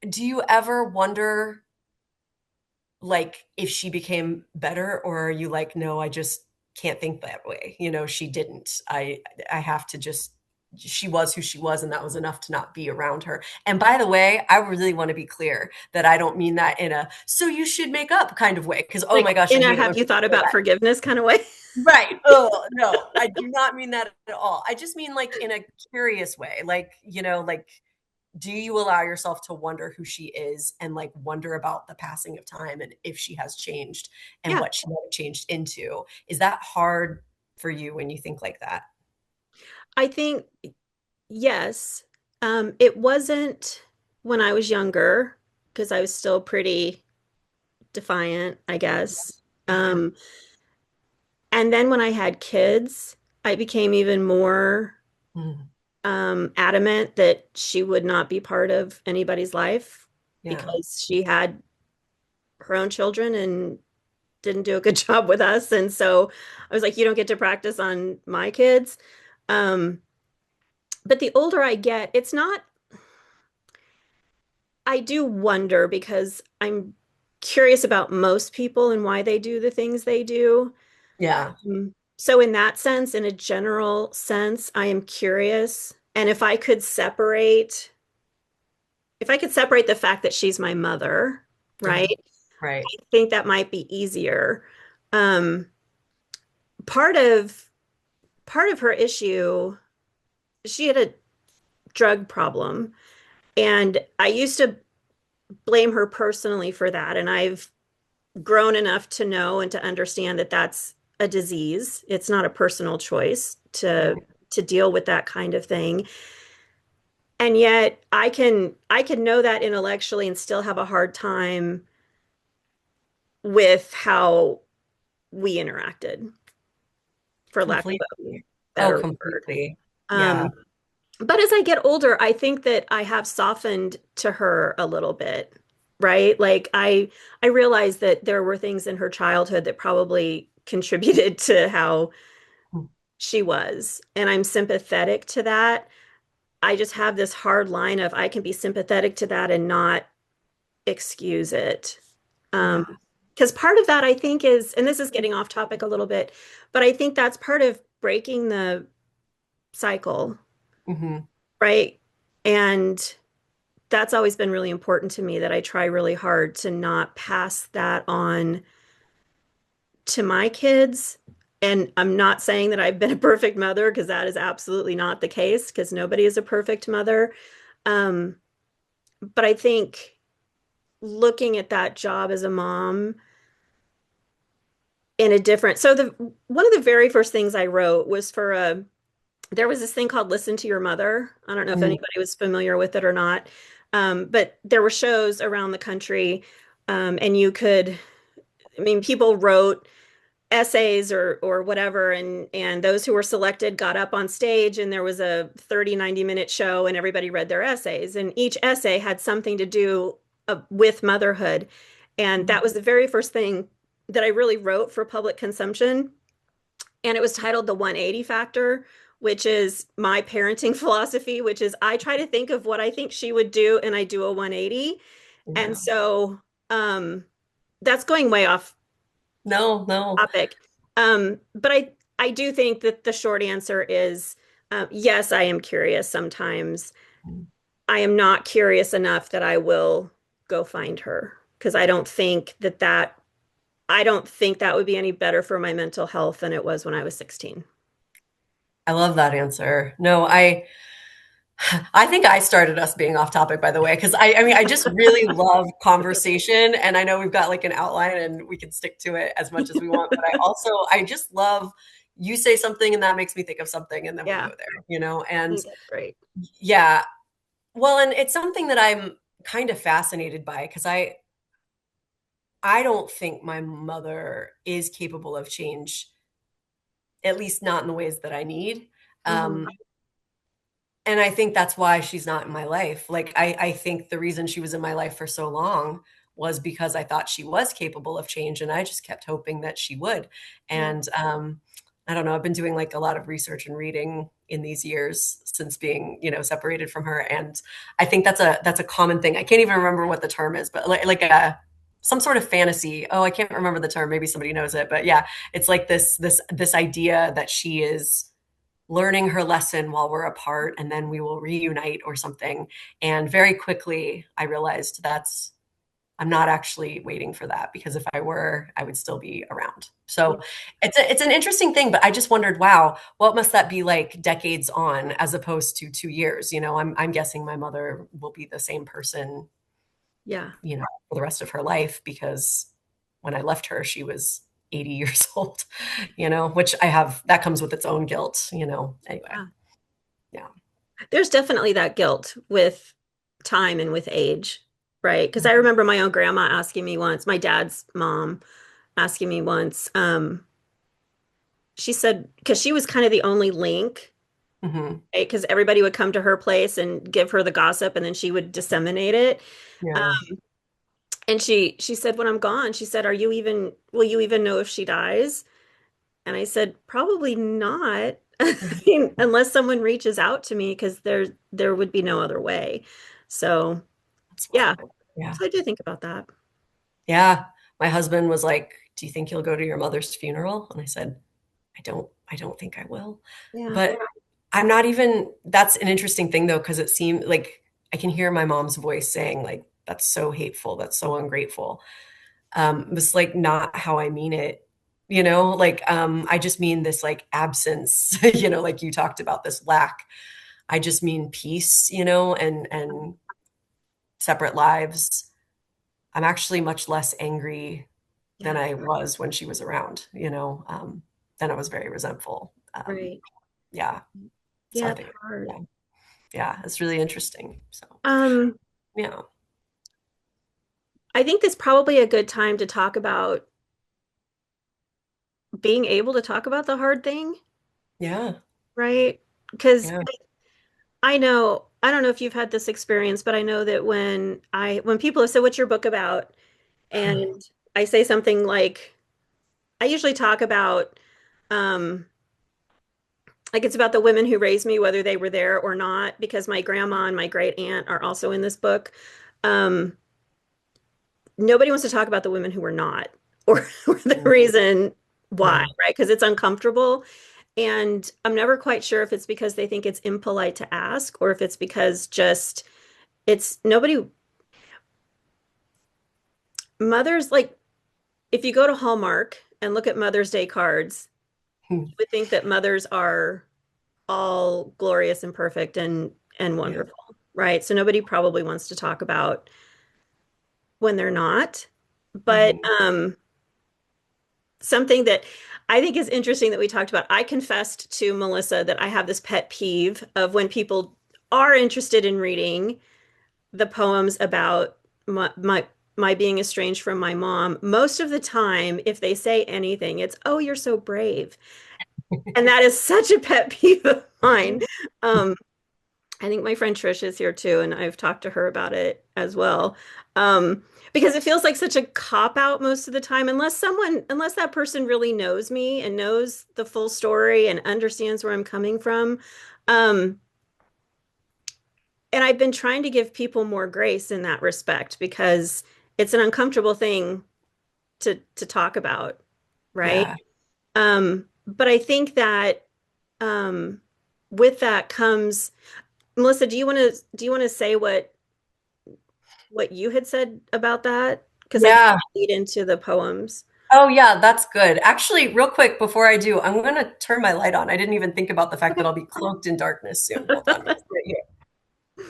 Do you ever wonder like if she became better, or are you like, no, I just can't think that way. She didn't. I have to just she was who she was, and that was enough to not be around her. And by the way, I really want to be clear that I don't mean that in a so you should make up kind of way, because oh Like my gosh, I in a hate it when have you people thought say about that. forgiveness kind of way? Right. Oh, no, I do not mean that at all. I just mean like in a curious way. Like, like do you allow yourself to wonder who she is and like wonder about the passing of time and if she has changed and Yeah, what she might have changed into? Is that hard for you when you think like that? I think yes. It wasn't when I was younger because I was still pretty defiant, I guess. Um, and then when I had kids, I became even more Mhm. adamant that she would not be part of anybody's life Yeah, because she had her own children and didn't do a good job with us. And so I was like, you don't get to practice on my kids. Um, but the older I get, it's not, I do wonder because I'm curious about most people and why they do the things they do. yeah. So in that sense, in a general sense, I am curious. And if I could separate the fact that she's my mother, Yeah, right? right. I think that might be easier. Um, part of part of her issue, she had a drug problem, and I used to blame her personally for that. And I've grown enough to know and to understand that that's a disease. It's not a personal choice Right. to deal with that kind of thing. And yet I can know that intellectually and still have a hard time with how we interacted, for lack of a Completely. Oh, better word. completely. Yeah. Um, but as I get older, I think that I have softened to her a little bit, right? Like I realized that there were things in her childhood that probably contributed to how she was, and I'm sympathetic to that. I just have this hard line of I can be sympathetic to that and not excuse it. Yeah. Um, because part of that I think is, and this is getting off topic a little bit, but I think that's part of breaking the cycle, Hmm. right? And that's always been really important to me that I try really hard to not pass that on to my kids. And I'm not saying that I've been a perfect mother because that is absolutely not the case because nobody is a perfect mother. Um, but I think looking at that job as a mom in a different, so the one of the very first things I wrote was for a there was this thing called Listen to Your Mother. I don't know if anybody was familiar with it or not. But there were shows around the country, and you could, I mean, people wrote essays or whatever, and those who were selected got up on stage, and there was a 30-90 minute show, and everybody read their essays, and each essay had something to do with motherhood. And that was the very first thing that I really wrote for public consumption, and it was titled The 180 Factor, which is my parenting philosophy, which is I try to think of what I think she would do and I do a 180. And Yeah. so that's going way off No, no. topic. But I do think that the short answer is yes, I am curious sometimes. I am not curious enough that I will go find her because I don't think that would be any better for my mental health than it was when I was 16. I love that answer. No, I think I started us being off topic, by the way, because I mean, I just really love conversation, and I know we've got like an outline, and we can stick to it as much as we want. But I just love you say something, and that makes me think of something, and then we Yeah, go there. I And think that's great. yeah, well, and it's something that I'm kind of fascinated by because I don't think my mother is capable of change, at least not in the ways that I need. Mhm. Um, and I think that's why she's not in my life. Like I think the reason she was in my life for so long was because I thought she was capable of change, and I just kept hoping that she would. Yeah. And I don't know, I've been doing like a lot of research and reading in these years since being, separated from her. And I think that's a common thing. I can't even remember what the term is, but like a some sort of fantasy. Oh, I can't remember the term. Maybe somebody knows it. But yeah, it's like this idea that she is learning her lesson while we're apart, and then we will reunite or something. And very quickly I realized I'm not actually waiting for that, because if I were, I would still be around. Yeah. So it's an interesting thing, but I just wondered, wow, what must that be like decades on, as opposed to 2 years? I'm guessing my mother will be the same person, Yeah. for the rest of her life, because when I left her, she was 80 years old, which that comes with its own guilt, anyway. Yeah. Yeah. There's definitely that guilt with time and with age, right? Because I remember my own grandma asking me once, my dad's mom asking me once, she said, because she was kind of the only link, Hmm. right? Because everybody would come to her place and give her the gossip and then she would disseminate it. Yeah. And she said, when I'm gone, she said, will you even know if she dies? And I said, probably not. I mean, unless someone reaches out to me, because there would be no other way. So That's yeah. wild. Yeah. So I do think about that. Yeah. My husband was like, "Do you think you'll go to your mother's funeral?" And I said, I don't think I will. Yeah. But I'm not even, that's an interesting thing though, because it seemed like I can hear my mom's voice saying, like, that's so hateful, that's so ungrateful. It's like not how I mean it, like I just mean this like absence, like you talked about, this lack. I just mean peace, and separate lives. I'm actually much less angry than Yeah. I was when she was around, then I was very resentful. Right. Yeah. So Yeah, I it's think, hard. yeah, yeah, it's really interesting. So, Um, yeah. I think this probably a good time to talk about being able to talk about the hard thing, Yeah. right? Because Yeah. I don't know if you've had this experience, but I know that when people have said, "What's your book about?" and I say something like, I usually talk about, um, like it's about the women who raised me, whether they were there or not, because my grandma and my great aunt are also in this book. Um, Nobody wants to talk about the women who were not, or the reason why, Yeah. right? Because it's uncomfortable. And I'm never quite sure if it's because they think it's impolite to ask, or if it's because just it's nobody, mothers, like if you go to Hallmark and look at Mother's Day cards, you would think that mothers are all glorious and perfect and Yeah. wonderful, right? So nobody probably wants to talk about when they're not. But Mhm. something that I think is interesting that we talked about, I confessed to Melissa that I have this pet peeve of when people are interested in reading the poems about my being estranged from my mom. Most of the time, if they say anything, it's, "Oh, you're so brave." And that is such a pet peeve of mine. Um, I think my friend Trish is here too, and I've talked to her about it as well. Um, because it feels like such a cop out most of the time, unless that person really knows me and knows the full story and understands where I'm coming from. Um, and I've been trying to give people more grace in that respect because it's an uncomfortable thing to talk about, right? Yeah. But I think that um, with that comes, Melissa, do you want to say what you had said about that? Because I think Yeah. it lead into the poems. Oh, yeah, that's good. Actually, real quick before I do, I'm gonna turn my light on. I didn't even think about the fact that I'll be cloaked in darkness soon. Hold on. It's right here.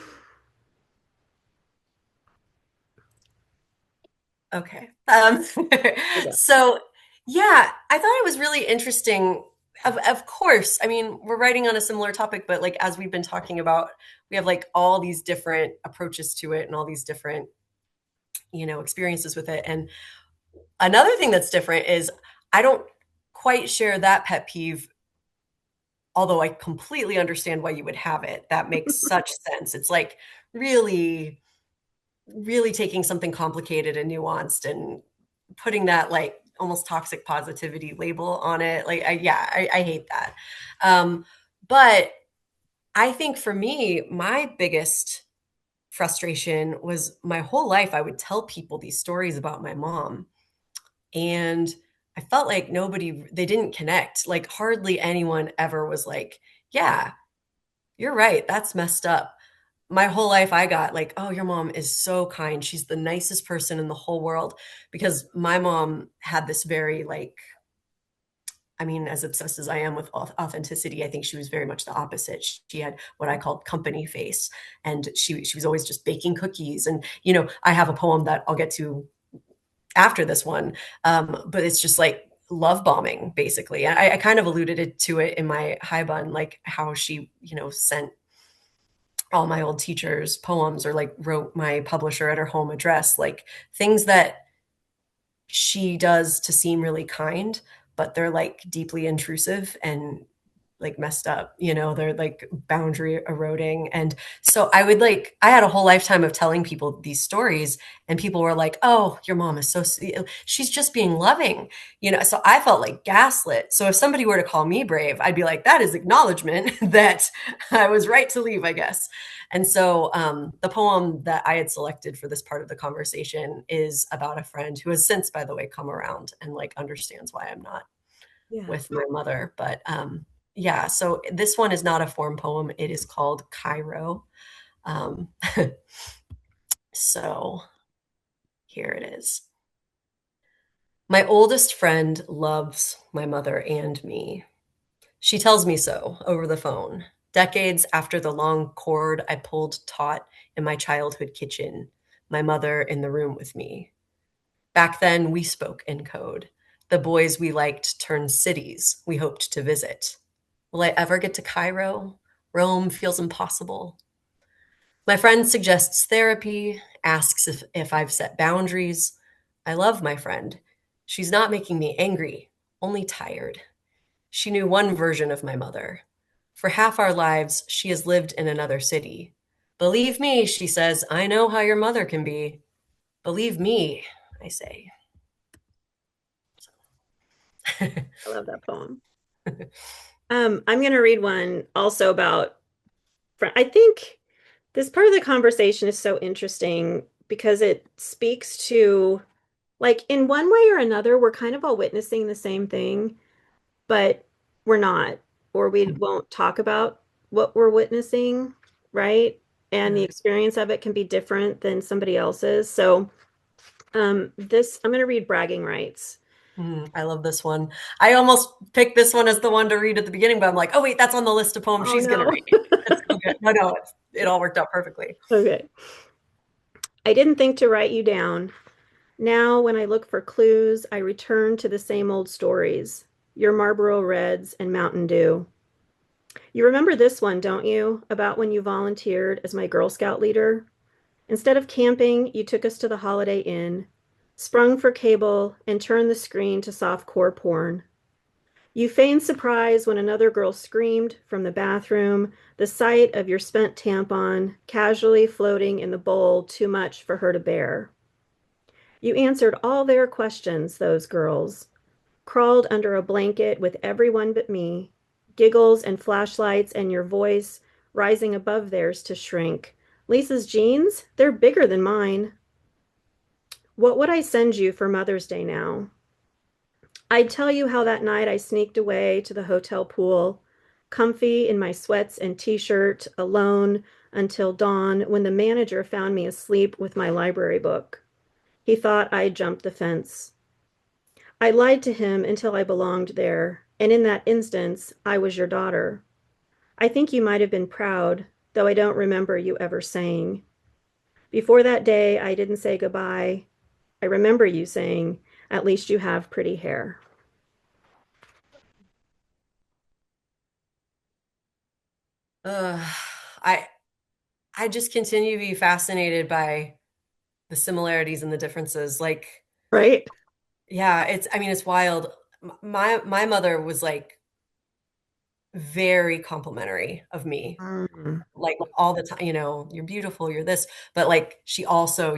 Okay. Yeah. So yeah, I thought it was really interesting. Of course, I mean, we're writing on a similar topic, but like as we've been talking about, we have like all these different approaches to it and all these different, experiences with it. And Another thing that's different is I don't quite share that pet peeve, although I completely understand why you would have it. That makes such sense. It's like really, really taking something complicated and nuanced and putting that like almost toxic positivity label on it. Like, I hate that. Um, but I think for me, my biggest frustration was my whole life, I would tell people these stories about my mom. And I felt like they didn't connect. Like, hardly anyone ever was like, yeah, you're right. That's messed up. My whole life, I got like, oh, your mom is so kind. She's the nicest person in the whole world. Because my mom had this very, like, I mean, as obsessed as I am with authenticity, I think she was very much the opposite. She had what I called company face, and she was always just baking cookies. And I have a poem that I'll get to after this one, but it's just like love bombing, basically. And I kind of alluded to it in my high bun, like how she sent all my old teachers poems, or like wrote my publisher at her home address, like things that she does to seem really kind, but they're like deeply intrusive and like messed up, they're like boundary eroding. And so I had a whole lifetime of telling people these stories, and people were like, oh, your mom is so sweet, she's just being loving, so I felt like gaslit. So if somebody were to call me brave, I'd be like, that is acknowledgement that I was right to leave, I guess. And so the poem that I had selected for this part of the conversation is about a friend who has since, by the way, come around and like understands why I'm not Yeah. with my mother. But yeah, so this one is not a form poem. It is called Cairo. Um, so here it is. My oldest friend loves my mother and me. She tells me so over the phone, decades after the long cord I pulled taut in my childhood kitchen, my mother in the room with me. Back then, we spoke in code. The boys we liked turned cities we hoped to visit. Will I ever get to Cairo? Rome feels impossible. My friend suggests therapy, asks if I've set boundaries. I love my friend. She's not making me angry, only tired. She knew one version of my mother. For half our lives, she has lived in another city. Believe me, she says, I know how your mother can be. Believe me, I say. I love that poem. I'm going to read one also about, I think this part of the conversation is so interesting because it speaks to, like, in one way or another, we're kind of all witnessing the same thing, but we're not, or we won't talk about what we're witnessing, right? And the Right. experience of it can be different than somebody else's. So, I'm going to read Bragging Rights. I love this one. I almost picked this one as the one to read at the beginning, but I'm like, oh wait, that's on the list of poems Oh she's gonna no. read. It's so good. No, it all worked out perfectly. Okay. I didn't think to write you down. Now, when I look for clues, I return to the same old stories, your Marlboro Reds and Mountain Dew. You remember this one, don't you? About when you volunteered as my Girl Scout leader? Instead of camping, you took us to the Holiday Inn, sprung for cable, and turned the screen to softcore porn. You feigned surprise when another girl screamed from the bathroom, the sight of your spent tampon casually floating in the bowl too much for her to bear. You answered all their questions, those girls, crawled under a blanket with everyone but me, giggles and flashlights and your voice rising above theirs to shrink. Lisa's jeans, they're bigger than mine. What would I send you for Mother's Day now? I'd tell you how that night I sneaked away to the hotel pool, comfy in my sweats and t-shirt, alone until dawn when the manager found me asleep with my library book. He thought I'd jumped the fence. I lied to him until I belonged there, and in that instance, I was your daughter. I think you might have been proud, though I don't remember you ever saying. Before that day, I didn't say goodbye. I remember you saying, at least you have pretty hair. Uh, I I just continue to be fascinated by the similarities and the differences. Like, Right? Yeah, I mean, it's wild. My mother was like very complimentary of me, Mm. like all the time, you're beautiful, you're this, but like she also,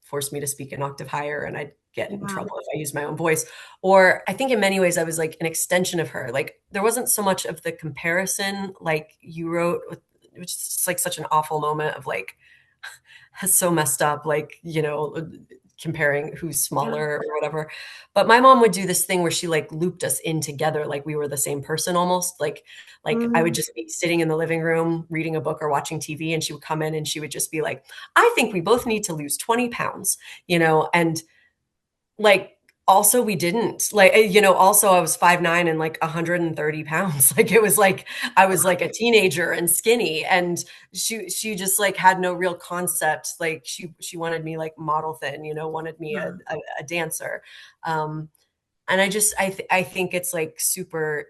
forced me to speak an octave higher and I'd get in Yeah. trouble if I used my own voice. Or I think in many ways I was like an extension of her. Like there wasn't so much of the comparison like you wrote, which is just like such an awful moment of like so messed up, like, comparing who's Yeah. smaller or whatever. But my mom would do this thing where she like looped us in together like we were the same person almost. Like I would Mm. just be sitting in the living room reading a book or watching TV and she would come in and she would just be like, I think we both need to lose 20 pounds, and like also we didn't like also I was 5'9" and like 130 pounds like it was like I was like a teenager and skinny, and she just like had no real concept, like she wanted me like model thin, wanted me Yeah. a dancer. And I think it's like super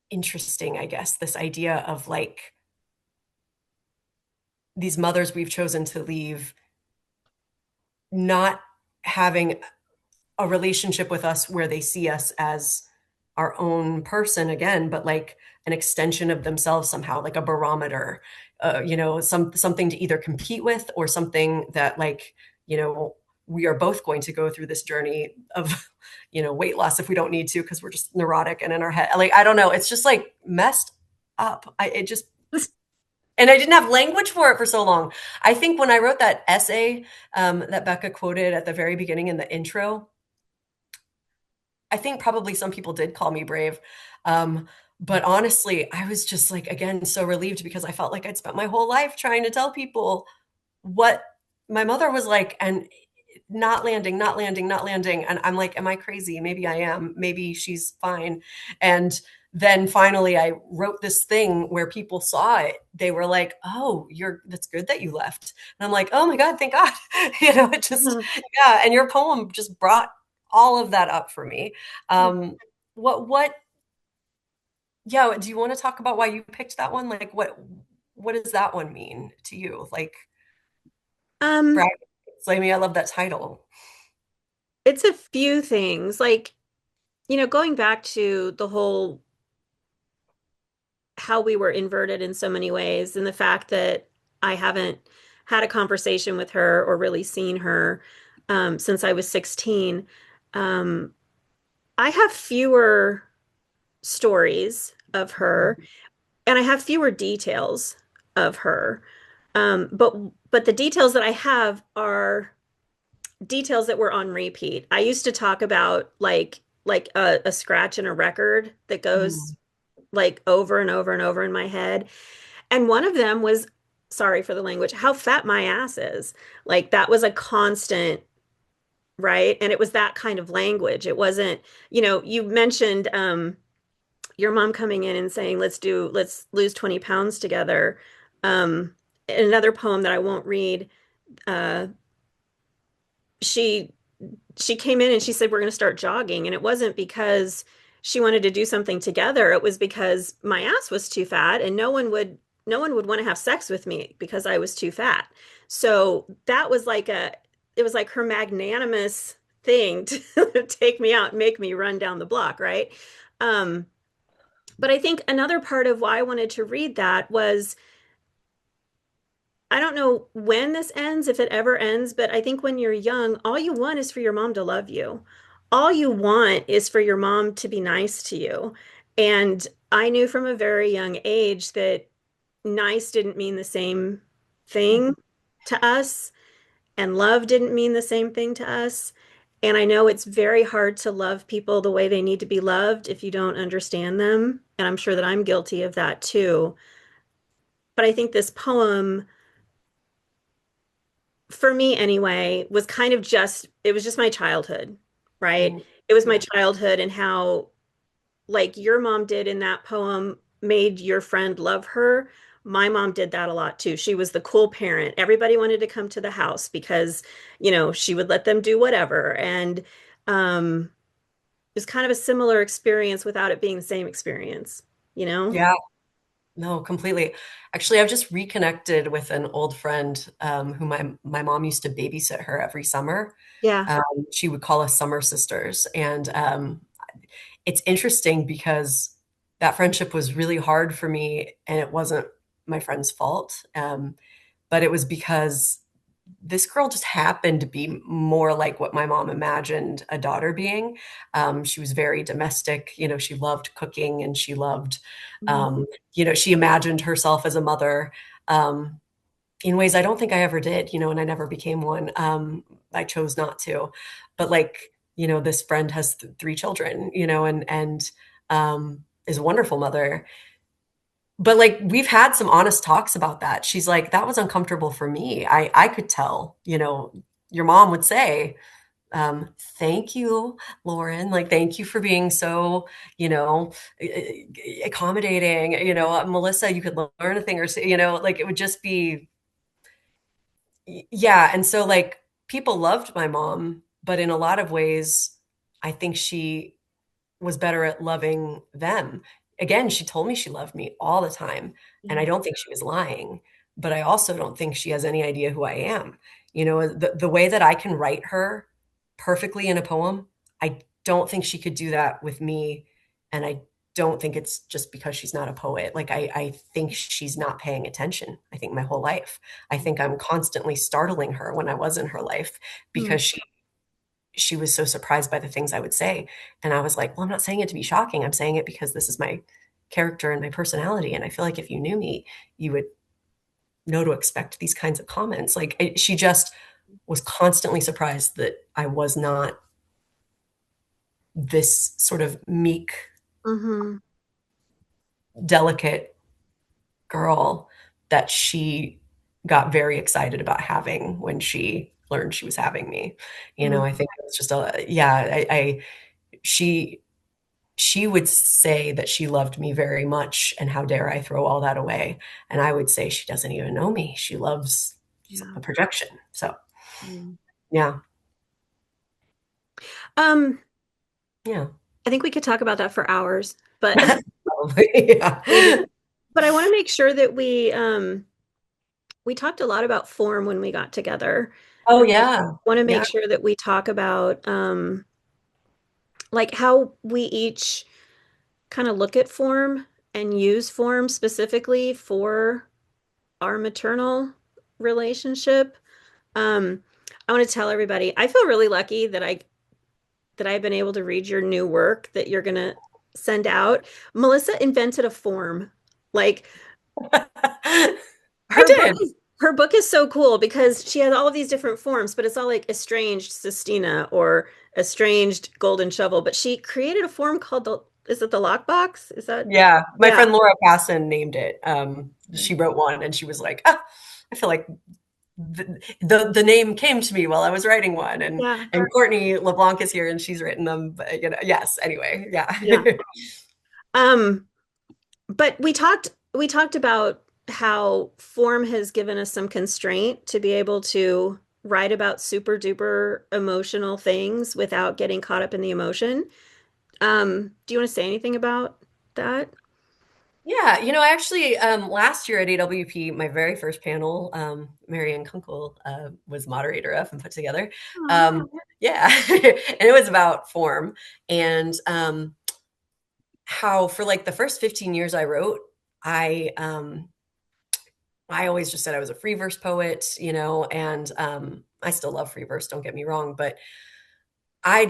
interesting, I guess, this idea of like these mothers we've chosen to leave not having a relationship with us where they see us as our own person again, but like an extension of themselves somehow, like a barometer, something to either compete with or something that like, we are both going to go through this journey of, weight loss if we don't need to, because we're just neurotic and in our head. Like, I don't know. It's just like messed up. And I didn't have language for it for so long. I think when I wrote that essay that Becca quoted at the very beginning in the intro, I think probably some people did call me brave. But honestly, I was just like, again, so relieved because I felt like I'd spent my whole life trying to tell people what my mother was like and not landing, not landing, not landing. And I'm like, am I crazy? Maybe I am. Maybe she's fine. And then finally I wrote this thing where people saw it. They were like, oh, that's good that you left. And I'm like, oh my God, thank God. It just, Mhm. yeah. And your poem just brought all of that up for me. Um, what, yeah. Do you want to talk about why you picked that one? Like, what does that one mean to you? Like, Um, Brad, I mean, I love that title. it's a few things. Like, going back to the whole how we were inverted in so many ways, and the fact that I haven't had a conversation with her or really seen her since I was 16. Um, I have fewer stories of her, and I have fewer details of her. But the details that I have are details that were on repeat. I used to talk about like a scratch in a record that Mm. goes like over and over and over in my head. And one of them was, sorry for the language, how fat my ass is. Like that was a constant, right? And it was that kind of language. It wasn't, you mentioned your mom coming in and saying, let's lose 20 pounds together. In another poem that I won't read, uh, she she came in and she said, we're going to start jogging. And it wasn't because she wanted to do something together. It was because my ass was too fat and no one would want to have sex with me because I was too fat. So that was it was like her magnanimous thing to take me out and make me run down the block, right? Um, but I think another part of why I wanted to read that was I don't know when this ends, if it ever ends, but I think when you're young, all you want is for your mom to love you. All you want is for your mom to be nice to you. And I knew from a very young age that nice didn't mean the same thing to us, and love didn't mean the same thing to us. And I know it's very hard to love people the way they need to be loved if you don't understand them. And I'm sure that I'm guilty of that too. But I think this poem for me anyway, was kind of it was just my childhood, right? Mm. It was my Yeah. childhood and how, like your mom did in that poem, made your friend love her. My mom did that a lot too. She was the cool parent. Everybody wanted to come to the house because, she would let them do whatever. And it was kind of a similar experience without it being the same experience, you know? Yeah. No, completely. Actually, I've just reconnected with an old friend who my mom used to babysit her every summer. Yeah. Um, she would call us summer sisters, and it's interesting because that friendship was really hard for me, and it wasn't my friend's fault, but it was because this girl just happened to be more like what my mom imagined a daughter being. She was very domestic. She loved cooking and she loved, Mm. um, she imagined herself as a mother um, in ways I don't think I ever did, and I never became one. I chose not to. But like, this friend has three children, and is a wonderful mother. But like we've had some honest talks about that. She's like, that was uncomfortable for me. I could tell, your mom would say, thank you, Lauren. Like, thank you for being so, accommodating. Melissa, you could learn a thing or so, like it would just be, yeah. And so like people loved my mom, but in a lot of ways, I think she was better at loving them. Again, she told me she loved me all the time, and I Yeah. don't think she was lying, but I also don't think she has any idea who I am. The way that I can write her perfectly in a poem, I don't think she could do that with me, and I don't think it's just because she's not a poet. Like I think she's not paying attention. I think my whole life. I think I'm constantly startling her when I was in her life Mm. because she was so surprised by the things I would say. And I was like, well, I'm not saying it to be shocking. I'm saying it because this is my character and my personality. And I feel like if you knew me, you would know to expect these kinds of comments. Like she just was constantly surprised that I was not this sort of meek, Hmm. delicate girl that she got very excited about having when she learned she was having me. Mm. I think it was just yeah, she she would say that she loved me very much, and how dare I throw all that away? And I would say she doesn't even know me. She loves Yeah. a projection. So, Mm. yeah, Um, yeah, I think we could talk about that for hours, but probably, maybe. yeah. But I want to make sure that we talked a lot about form when we got together. Oh, And I yeah, want to make yeah, sure that we talk about like how we each kind of look at form and use form specifically for our maternal relationship. Um, I want to tell everybody, I feel really lucky that I've been able to read your new work that you're gonna send out. Melissa invented a form. Like I her book did. her book is so cool because she has all of these different forms, but it's all like estranged Sistina or estranged golden shovel. But she created a form called is it the lockbox? Is that Yeah, my yeah. friend Laura Passon named it. Okay. She wrote one, and she was like, "Ah, I feel like the name came to me while I was writing one." and Yeah. and Courtney LeBlanc is here, and she's written them. But yes. Anyway, yeah. Yeah. Um, but we talked about how form has given us some constraint to be able to write about super duper emotional things without getting caught up in the emotion. Do you want to say anything about that? Yeah, I actually last year at AWP, my very first panel, Marianne Kunkel was moderator of and put together. Aw. Yeah, and it was about form and how for like the first 15 years I wrote, I um, I always just said I was a free verse poet, and I still love free verse. Don't get me wrong, but I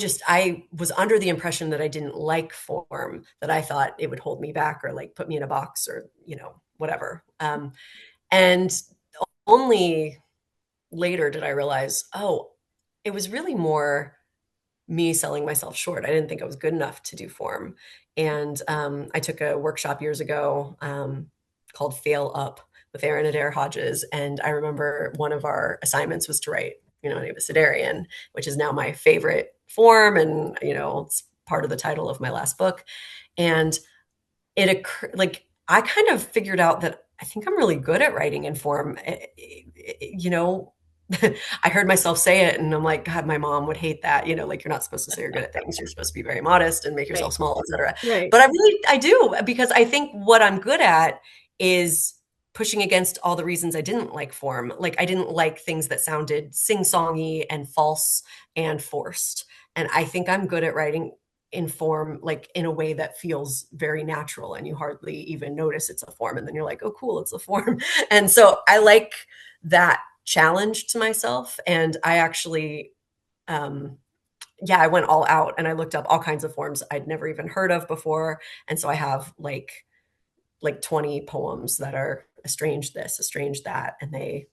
was under the impression that I didn't like form, that I thought it would hold me back or like put me in a box or, whatever. And only later did I realize, oh, it was really more me selling myself short. I didn't think I was good enough to do form. And I took a workshop years ago called Fail Up with Aaron Adair Hodges. And I remember one of our assignments was to write, an Abecedarian, which is now my favorite form. And, it's part of the title of my last book. And it occurred, like, I kind of figured out that I think I'm really good at writing in form. You know, I heard myself say it and I'm like, God, my mom would hate that. Like you're not supposed to say you're good at things. You're supposed to be very modest and make Right. yourself small, etc. Right. But I do because I think what I'm good at is pushing against all the reasons I didn't like form. Like I didn't like things that sounded sing-songy and false and forced. And I think I'm good at writing in form, like in a way that feels very natural and you hardly even notice it's a form. And then you're like, oh, cool, it's a form. And so I like that challenge to myself. And I actually, yeah, I went all out and I looked up all kinds of forms I'd never even heard of before. And so I have like 20 poems that are estranged this, estranged that. And they,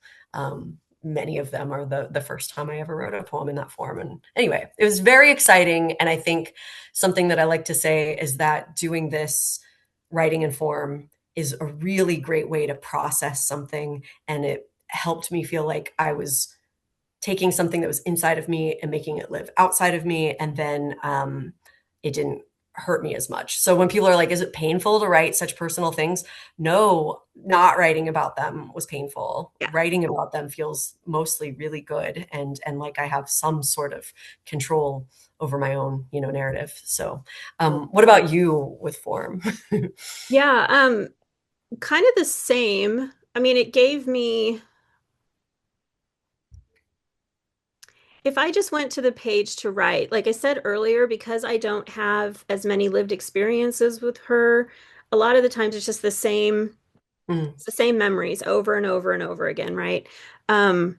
many of them are the first time I ever wrote a poem in that form. And anyway, it was very exciting. And I think something that I like to say is that doing this writing in form is a really great way to process something. And it helped me feel like I was taking something that was inside of me and making it live outside of me. And then it didn't hurt me as much. So when people are like, is it painful to write such personal things? No, not writing about them was painful. Yeah. Writing about them feels mostly really good and like I have some sort of control over my own, narrative. So what about you with form? Yeah, kind of the same. I mean, it gave me, if I just went to the page to write, like I said earlier, because I don't have as many lived experiences with her, a lot of the times it's just Mm, it's the same memories over and over and over again, right? Um,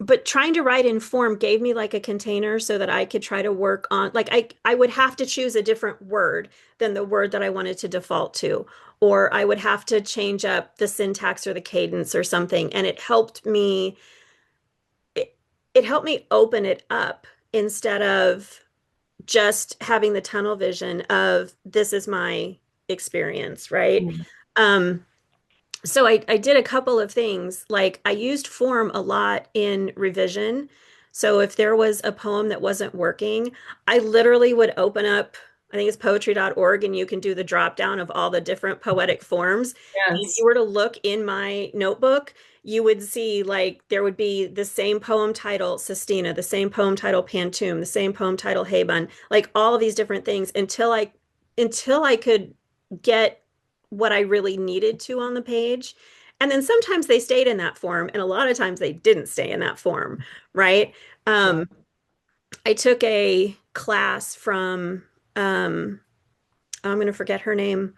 but trying to write in form gave me like a container so that I could try to work on, like I would have to choose a different word than the word that I wanted to default to, or I would have to change up the syntax or the cadence or something. And it helped me open it up instead of just having the tunnel vision of this is my experience, right? mm, Um, so I did a couple of things. Like I used form a lot in revision. So if there was a poem that wasn't working, I literally would open up, I think it's poetry.org, and you can do the drop down of all the different poetic forms. And if you yes. were to look in my notebook, you would see like there would be the same poem title, Sestina, the same poem title, Pantoum, the same poem title, Haybun, like all of these different things until I could get what I really needed to on the page. And then sometimes they stayed in that form, and a lot of times they didn't stay in that form, right? Yeah. Um, I took a class from, I'm going to forget her name,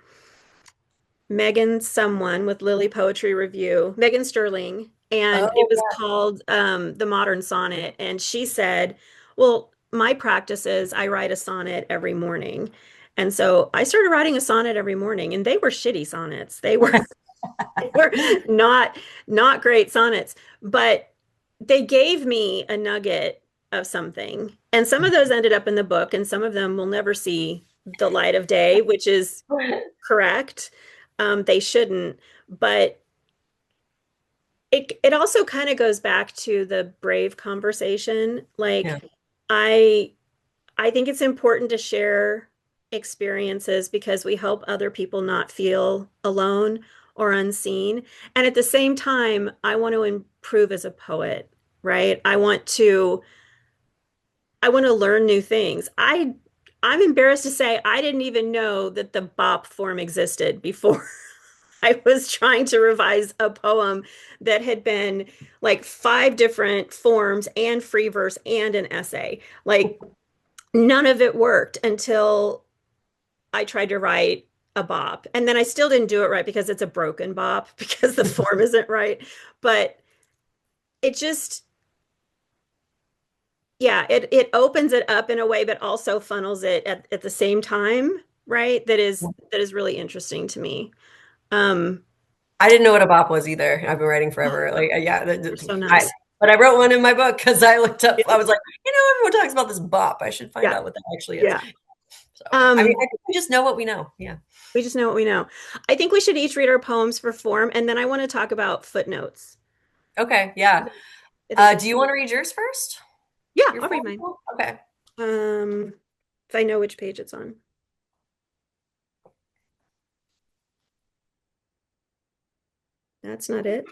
Megan someone with Lily Poetry Review, Megan Sterling, and it Oh, was called The Modern Sonnet. And she said, well, my practice is I write a sonnet every morning. And so I started writing a sonnet every morning, and they were shitty sonnets. They were not great sonnets, but they gave me a nugget of something. And some of those ended up in the book, and some of them will never see the light of day, which is yeah. correct. They shouldn't, but it also kind of goes back to the brave conversation. Yeah. Like I I think it's important to share experiences because we help other people not feel alone or unseen. And at the same time, I want to improve as a poet, right? I want to learn new things. I'm embarrassed to say I didn't even know that the bop form existed before I was trying to revise a poem that had been like five different forms and free verse and an essay. Like none of it worked until I tried to write a bop. And then I still didn't do it right because it's a broken bop because the form isn't right. But it just, yeah, it opens it up in a way, but also funnels it at the same time, right? That is really interesting to me. Um, I didn't know what a bop was either. I've been writing oh, forever. Like, yeah, you're so nice. but I wrote one in my book because I looked up. I Yeah, was like, everyone talks about this bop. I should find yeah, out what that actually is. yeah. So, I mean, Um, I think we just know what we know. Yeah. we just know what we know. I think we should each read our poems for form, and then I want to talk about footnotes. Okay. Yeah. I think Do you want to read yours first? yeah, Your I'll read form? mine. Okay. Um, if I know which page it's on. That's not it.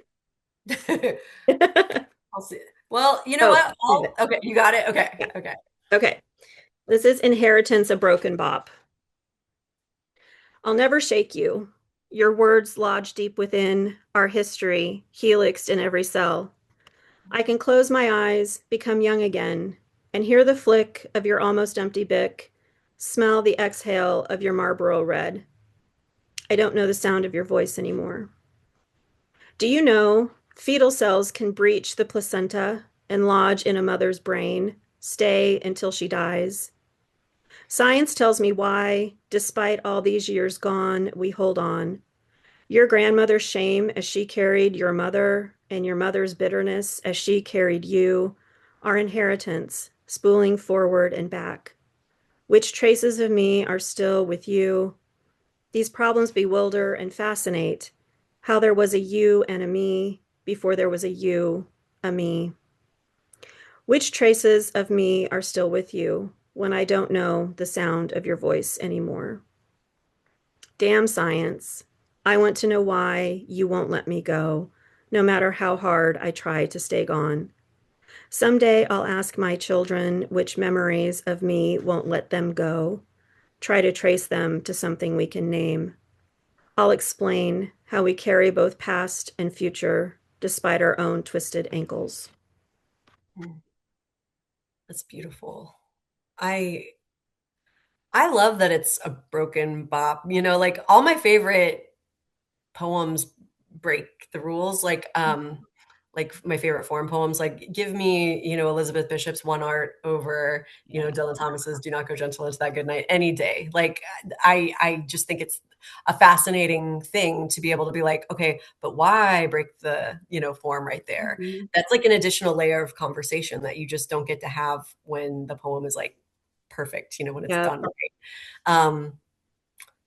I'll see. Well, you know Oh, what? Okay, you got it. Okay. yeah. Okay. Okay. This is Inheritance, a Broken Bop. I'll never shake you. Your words lodge deep within our history, helixed in every cell. I can close my eyes, become young again, and hear the flick of your almost empty Bic, smell the exhale of your Marlboro Red. I don't know the sound of your voice anymore. Do you know fetal cells can breach the placenta and lodge in a mother's brain, stay until she dies? Science tells me why, despite all these years gone, we hold on. Your grandmother's shame as she carried your mother, and your mother's bitterness as she carried you, are inheritance, spooling forward and back. Which traces of me are still with you? These problems bewilder and fascinate. How there was a you and a me before there was a you, a me. Which traces of me are still with you when I don't know the sound of your voice anymore? Damn science. I want to know why you won't let me go, no matter how hard I try to stay gone. Someday I'll ask my children which memories of me won't let them go, try to trace them to something we can name. I'll explain how we carry both past and future despite our own twisted ankles. That's beautiful. I I love that it's a broken bop. You know, like all my favorite poems break the rules. Like my favorite forum poems, like give me, Elizabeth Bishop's One Art over, Dylan Thomas's Do Not Go Gentle into That Good Night any day. Like I just think it's a fascinating thing to be able to be like, okay, but why break the, form right there? Mhm. That's like an additional layer of conversation that you just don't get to have when the poem is like perfect, when it's Yeah, done right. Um,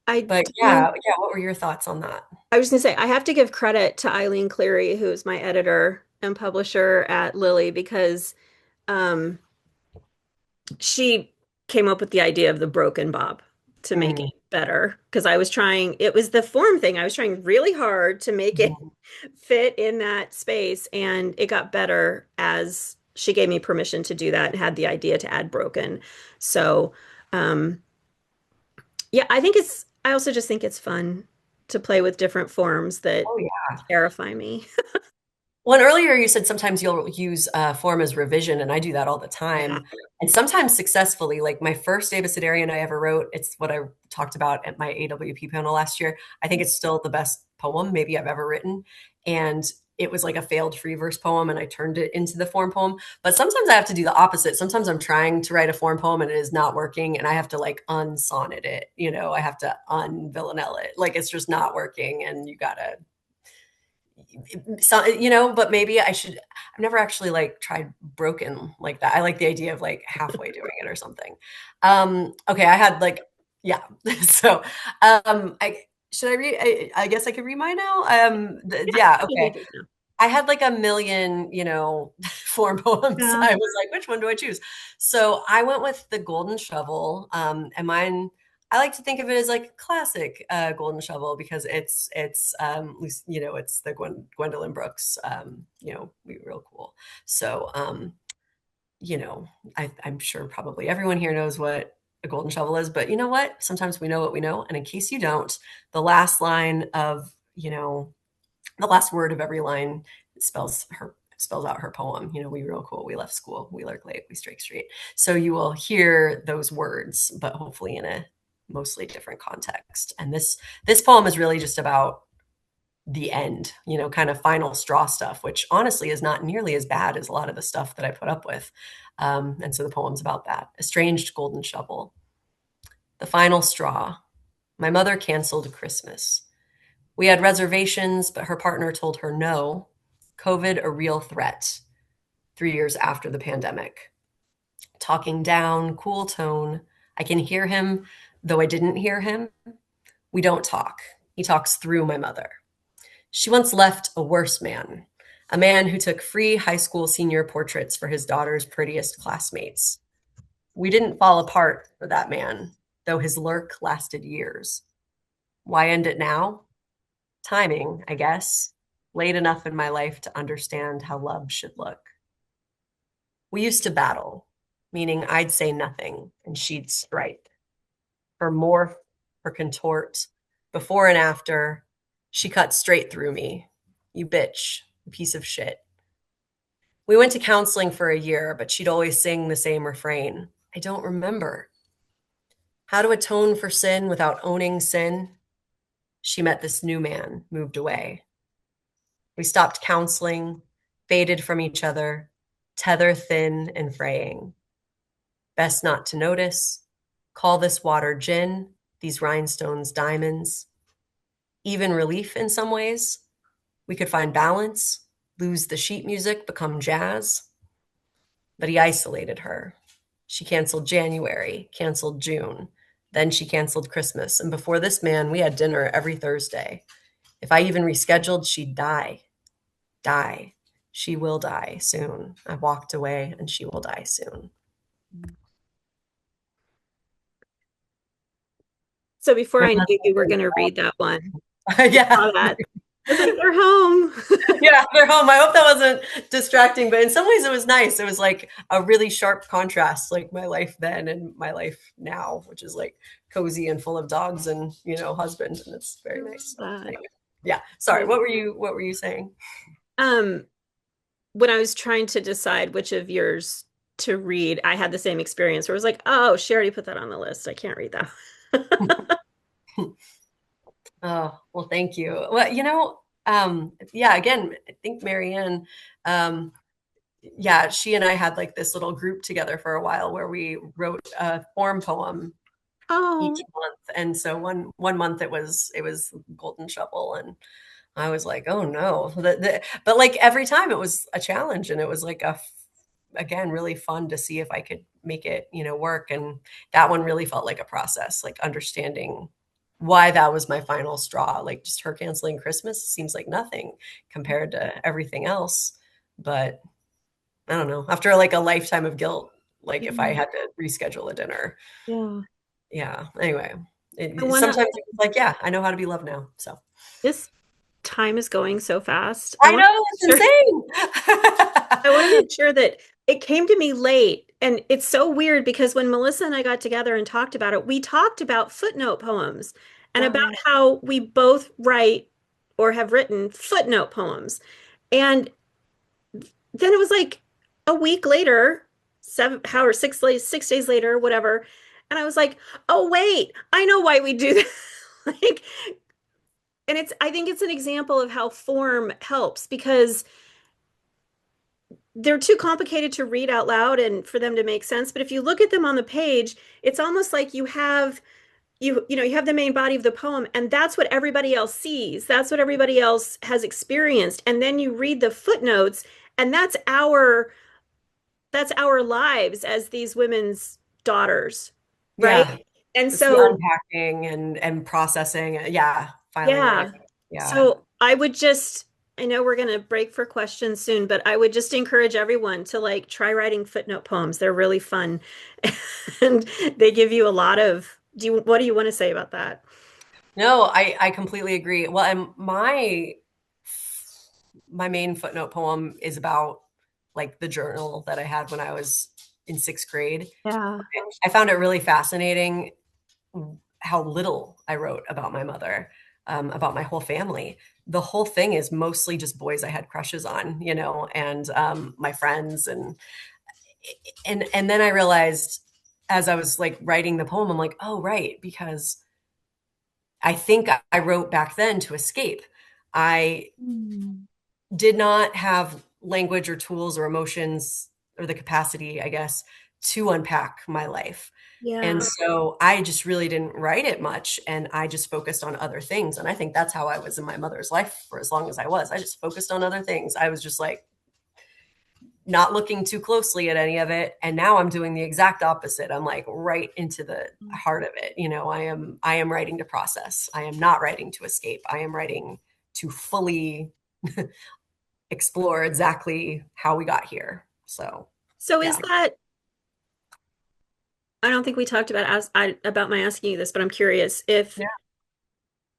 I but do. yeah, what were your thoughts on that? I was going to say, I have to give credit to Eileen Cleary, who's my editor and publisher at Lily, because um, she came up with the idea of the broken bob to make it Mm, better. Because I was trying, it was the form thing. I was trying really hard to make it mhm. fit in that space, and it got better as she gave me permission to do that and had the idea to add broken. So, um, yeah, I also just think it's fun to play with different forms that Oh yeah. terrify me. Well, and earlier you said sometimes you'll use form as revision, and I do that all the Yeah. time, and sometimes successfully. Like my first Abecedarian I ever wrote, it's what I talked about at my AWP panel last year. I think it's still the best poem maybe I've ever written, and it was like a failed free verse poem, and I turned it into the form poem. But sometimes I have to do the opposite. Sometimes I'm trying to write a form poem and it is not working, and I have to like unsonnet it. I have to unvillanelle it. Like it's just not working, and you gotta so but maybe I should. I've never actually like tried broken like that. I like the idea of like halfway doing it or something. Okay, I had like yeah. So I should I read I guess I could read mine now. Yeah, You do okay. this now. I had like a million, form poems. Yeah. I was like, which one do I choose? So I went with the Golden Shovel. And mine, I like to think of it as like classic Golden Shovel because it's the Gwendolyn Brooks, real cool. So you know, I'm sure probably everyone here knows what a golden shovel is, but you know what? Sometimes we know what we know. And in case you don't, the last line of, the last word of every line spells out her poem. We real cool, we left school, we lurk late, we strike straight. So you will hear those words, but hopefully in a mostly different context. And this poem is really just about the end, kind of final straw stuff, which honestly is not nearly as bad as a lot of the stuff that I put up with. And so the poem's about that. Estranged golden shovel. The final straw. My mother canceled Christmas. We had reservations, but her partner told her no. COVID, a real threat. 3 years after the pandemic. Talking down, cool tone. I can hear him, though I didn't hear him. We don't talk. He talks through my mother. She once left a worse man, a man who took free high school senior portraits for his daughter's prettiest classmates. We didn't fall apart for that man, though his lurk lasted years. Why end it now? Timing, I guess, late enough in my life to understand how love should look. We used to battle, meaning I'd say nothing and she'd strike. Her morph, her contort, before and after, She cut straight through me. You bitch, you piece of shit. We went to counseling for a year, but she'd always sing the same refrain. I don't remember. How to atone for sin without owning sin? She met this new man, moved away. We stopped counseling, faded from each other, tether thin and fraying. Best not to notice. Call this water gin, these rhinestones diamonds. Even relief in some ways. We could find balance, lose the sheet music, become jazz. But he isolated her. She canceled January, canceled June. Then she canceled Christmas. And before this man, we had dinner every Thursday. If I even rescheduled, she'd die. Die. She will die soon. I walked away and she will die soon. So before I knew you were going to read that one, Yeah. saw that. I was like, they're home. Yeah, they're home. I hope that wasn't distracting, but in some ways it was nice. It was like a really sharp contrast, like my life then and my life now, which is like cozy and full of dogs and, husband, and it's very nice. So, anyway. Yeah. Sorry. What were you saying? When I was trying to decide which of yours to read, I had the same experience where it was like, oh, she already put that on the list. I can't read that. Oh, well, thank you. Well, yeah, again, I think Marianne, yeah, she and I had like this little group together for a while where we wrote a form poem each month. And so one month it was Golden Shovel, and I was like, oh no. But like every time it was a challenge, and it was like again, really fun to see if I could make it, work. And that one really felt like a process, like understanding why that was my final straw. Like just her canceling Christmas seems like nothing compared to everything else. But I don't know, after like a lifetime of guilt, like if I had to reschedule a dinner. Yeah. Anyway, sometimes it's like, yeah, I know how to be loved now. So this time is going so fast. I know, it's insane. I want to make sure that it came to me late. And it's so weird because when Melissa and I got together and talked about it, we talked about footnote poems and about how we both write or have written footnote poems. And then it was like a week later, 6 days later, whatever. And I was like, oh, wait, I know why we do that. Like, and I think it's an example of how form helps because they're too complicated to read out loud and for them to make sense. But if you look at them on the page, it's almost like you have you have the main body of the poem, and that's what everybody else sees. That's what everybody else has experienced. And then you read the footnotes, and that's our lives as these women's daughters, right? Yeah. And It's so the unpacking and processing. Yeah. Finally. Yeah. So I know we're going to break for questions soon, but I would just encourage everyone to like try writing footnote poems. They're really fun. And they give you a lot of, what do you want to say about that? No, I completely agree. Well, and my main footnote poem is about like the journal that I had when I was in sixth grade. Yeah. I found it really fascinating how little I wrote about my mother, about my whole family. The whole thing is mostly just boys I had crushes on, and my friends, and then I realized as I was like writing the poem, I'm like, oh, right, because I think I wrote back then to escape. I did not have language or tools or emotions or the capacity, I guess, to unpack my life. Yeah. And so I just really didn't write it much, and I just focused on other things. And I think that's how I was in my mother's life for as long as I was. I just focused on other things. I was just like not looking too closely at any of it. And now I'm doing the exact opposite. I'm like right into the heart of it. I am writing to process. I am not writing to escape. I am writing to fully explore exactly how we got here. So is that, I don't think we talked about my asking you this, but I'm curious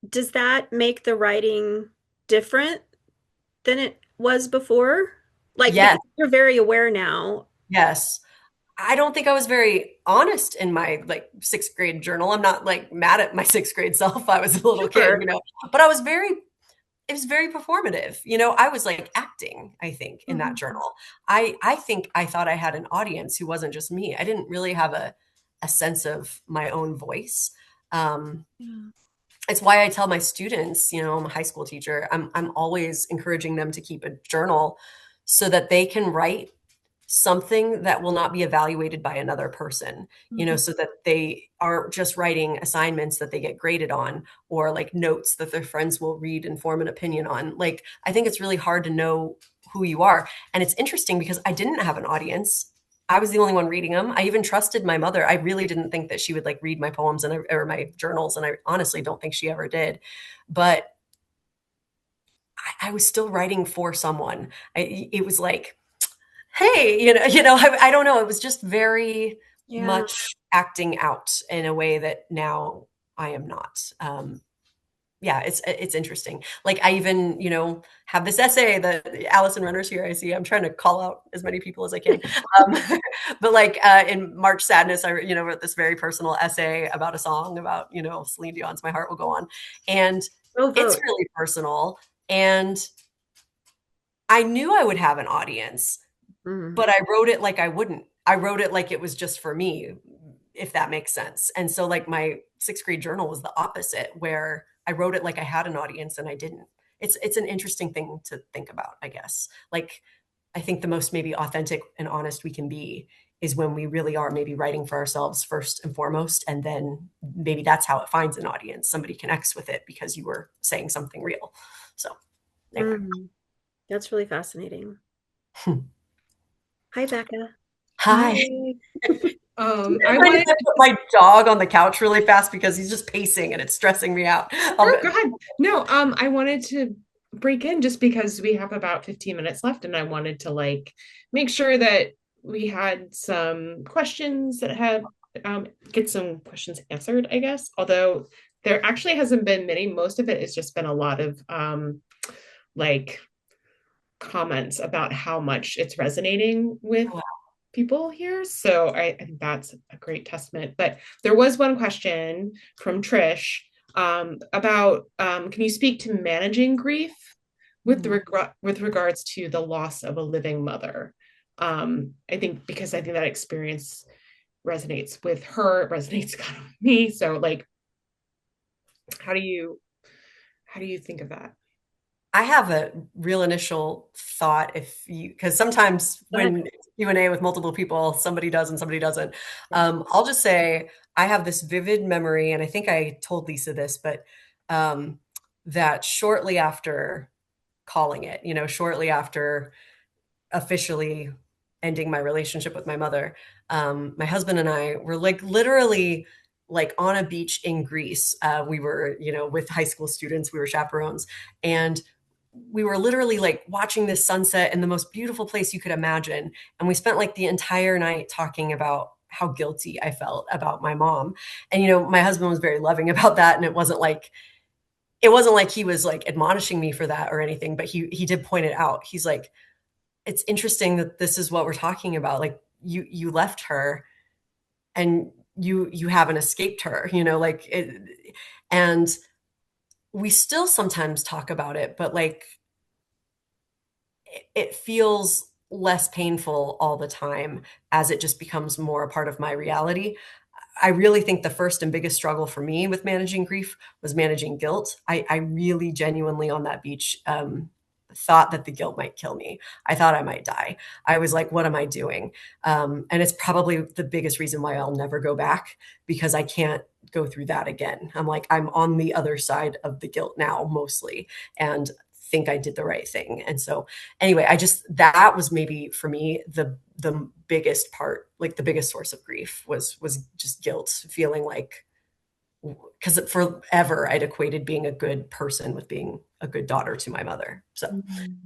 does that make the writing different than it was before? Like, yes, you're very aware now. yes. I don't think I was very honest in my like sixth grade journal. I'm not like mad at my sixth grade self. I was a little kid, but I was very it was very performative. You know, I was like acting, I think, in that Mhm. journal. I think I thought I had an audience who wasn't just me. I didn't really have a sense of my own voice. Um, Yeah. it's why I tell my students, you know, I'm a high school teacher, I'm always encouraging them to keep a journal so that they can write something that will not be evaluated by another person, you know, Mhm. so that they aren't just writing assignments that they get graded on or like notes that their friends will read and form an opinion on. Like, I think it's really hard to know who you are. And it's interesting because I didn't have an audience. I was the only one reading them. I even trusted my mother. I really didn't think that she would like read my poems or my journals. And I honestly don't think she ever did. But I was still writing for someone. It was like, hey, I don't know. It was just very Yeah. much acting out in a way that now I am not. Yeah, it's interesting. Like I even, have this essay that Allison Renner's here. I see. I'm trying to call out as many people as I can. But like in March Sadness, I wrote this very personal essay about a song about Celine Dion's "My Heart Will Go On," and Go it's vote. really personal. And I knew I would have an audience, Mhm. but I wrote it like I wouldn't. I wrote it like it was just for me, if that makes sense. And so like my sixth grade journal was the opposite, where I wrote it like I had an audience and I didn't. It's an interesting thing to think about, I guess. Like I think the most maybe authentic and honest we can be is when we really are maybe writing for ourselves first and foremost, and then maybe that's how it finds an audience. Somebody connects with it because you were saying something real. So anyway. Mhm. That's really fascinating. Hi, Becca. Hi. Hi. I I need wanted to put my dog on the couch really fast because he's just pacing and it's stressing me out. Oh God. No, I wanted to break in just because we have about 15 minutes left and I wanted to like make sure that we had some questions that had get some questions answered, I guess. Although there actually hasn't been many. Most of it has just been a lot of like comments about how much it's resonating with people here. So I think that's a great testament. But there was one question from Trish about can you speak to managing grief with with regards to the loss of a living mother? I think because I think that experience resonates with her, it resonates kind of with me. So like, how do you think of that? I have a real initial thought because sometimes Go ahead. when Q&A with multiple people, somebody does and somebody doesn't. I'll just say I have this vivid memory, and I think I told Lisa this, but um, that shortly after calling it, shortly after officially ending my relationship with my mother, my husband and I were like literally like on a beach in Greece. We were, with high school students, we were chaperones, and we were literally like watching this sunset in the most beautiful place you could imagine. And we spent like the entire night talking about how guilty I felt about my mom. And, my husband was very loving about that. And it wasn't like he was like admonishing me for that or anything, but he did point it out. He's like, it's interesting that this is what we're talking about. Like you left her and you haven't escaped her, like it, and we still sometimes talk about it, but like it feels less painful all the time as it just becomes more a part of my reality. I really think the first and biggest struggle for me with managing grief was managing guilt. I really genuinely on that beach thought that the guilt might kill me. I thought I might die. I was like, what am I doing? And it's probably the biggest reason why I'll never go back because I can't go through that again. I'm like, I'm on the other side of the guilt now, mostly, and think I did the right thing. And so anyway, that was maybe for me the biggest part, like the biggest source of grief was just guilt, feeling like because forever I'd equated being a good person with being a good daughter to my mother. So Mhm.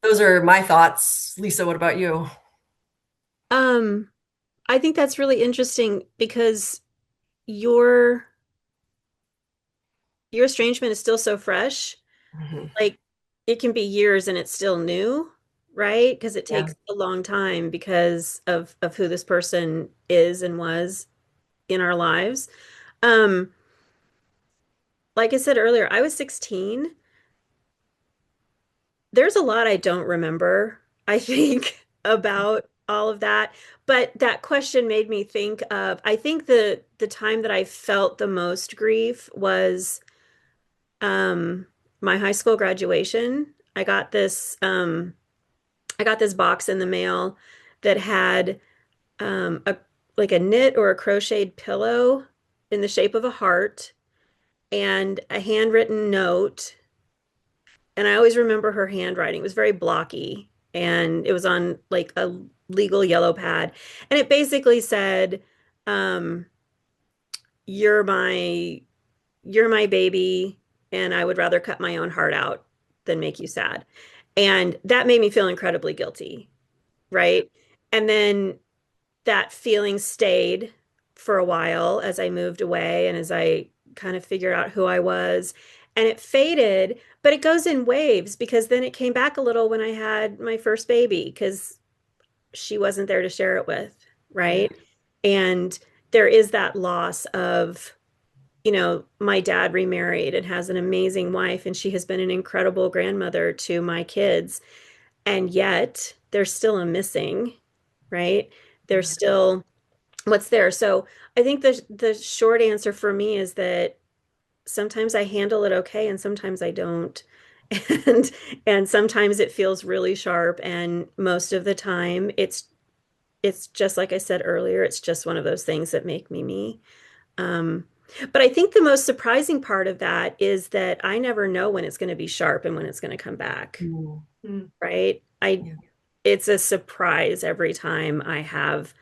those are my thoughts. Lisa, what about you? Um, I think that's really interesting because your your estrangement is still so fresh. Mhm. Like it can be years and it's still new, right? Because it Yeah. takes a long time because of who this person is and was in our lives. Um, like I said earlier, I was 16 there's a lot I don't remember, I think, about all of that. But that question made me think of, I think the time that I felt the most grief was um my high school graduation. I got this box in the mail that had a like a knit or a crocheted pillow in the shape of a heart and a handwritten note. And I always remember her handwriting. It was very blocky and it was on like a legal yellow pad. And it basically said, um, you're my you're my baby, and I would rather cut my own heart out than make you sad. And that made me feel incredibly guilty, right? And then that feeling stayed for a while as I moved away and as I kind of figured out who I was. And it faded, but it goes in waves because then it came back a little when I had my first baby because she wasn't there to share it with, Yeah. right? And there is that loss of, my dad remarried and has an amazing wife, and she has been an incredible grandmother to my kids. And yet there's still a missing, right? There's still what's there. So I think the short answer for me is that sometimes I handle it okay and sometimes I don't. And and sometimes it feels really sharp and most of the time it's just like I said earlier, it's just one of those things that make me me. Um, but I think the most surprising part of that is that I never know when it's going to be sharp and when it's going to come back, Mm. right? I Yeah. It's a surprise every time I have.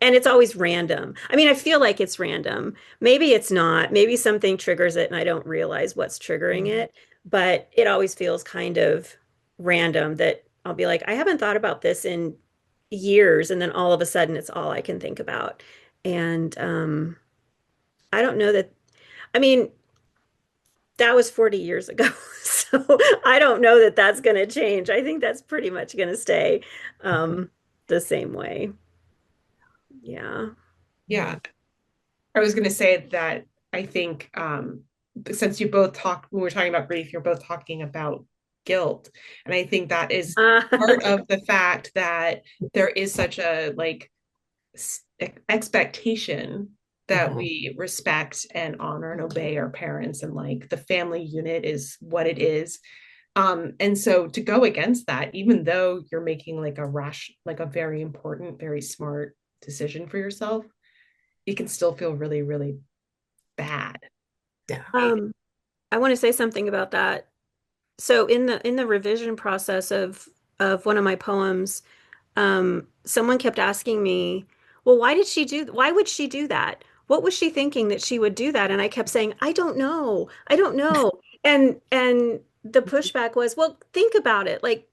And it's always random. I mean, I feel like it's random. Maybe it's not. Maybe something triggers it and I don't realize what's triggering it. But it always feels kind of random that I'll be like, I haven't thought about this in years. And then all of a sudden, it's all I can think about. And I don't know that, I mean, that was 40 years ago. So I don't know that that's going to change. I think that's pretty much going to stay the same way. Yeah. Yeah. I was going to say that I think since you both talked, when we're talking about grief, you're both talking about guilt. And I think that is part of the fact that there is such a like expectation that Mhm. we respect and honor and obey our parents, and like the family unit is what it is. And so to go against that, even though you're making like like a very important, very smart decision for yourself, you can still feel really, really bad. Yeah. Um, I want to say something about that. So in the revision process of one of my poems, someone kept asking me, "Well, why would she do that? What was she thinking that she would do that?" And I kept saying, "I don't know. I don't know." And the pushback was, "Well, think about it." Like,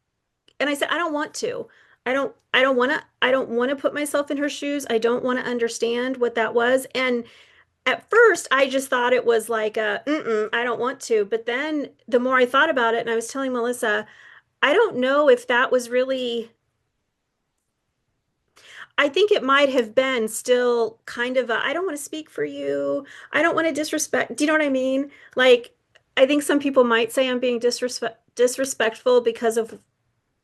and I said, "I don't want to. I don't want to put myself in her shoes. I don't want to understand what that was." And at first, I just thought it was like I don't want to. But then the more I thought about it, and I was telling Melissa, I don't know if that was really, I think it might have been still kind of I don't want to speak for you. I don't want to disrespect. Do you know what I mean? Like, I think some people might say I'm being disrespectful because of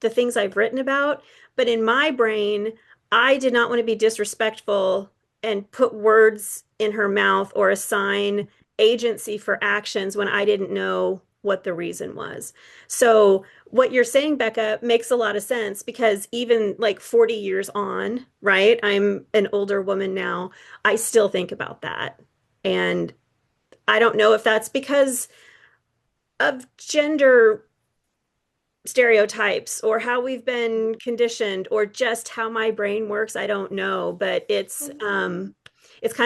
the things I've written about. But in my brain, I did not want to be disrespectful and put words in her mouth or assign agency for actions when I didn't know what the reason was. So, what you're saying, Becca, makes a lot of sense because even like 40 years on, right? I'm an older woman now. I still think about that. And I don't know if that's because of gender stereotypes or how we've been conditioned or just how my brain works. I don't know, but it's kind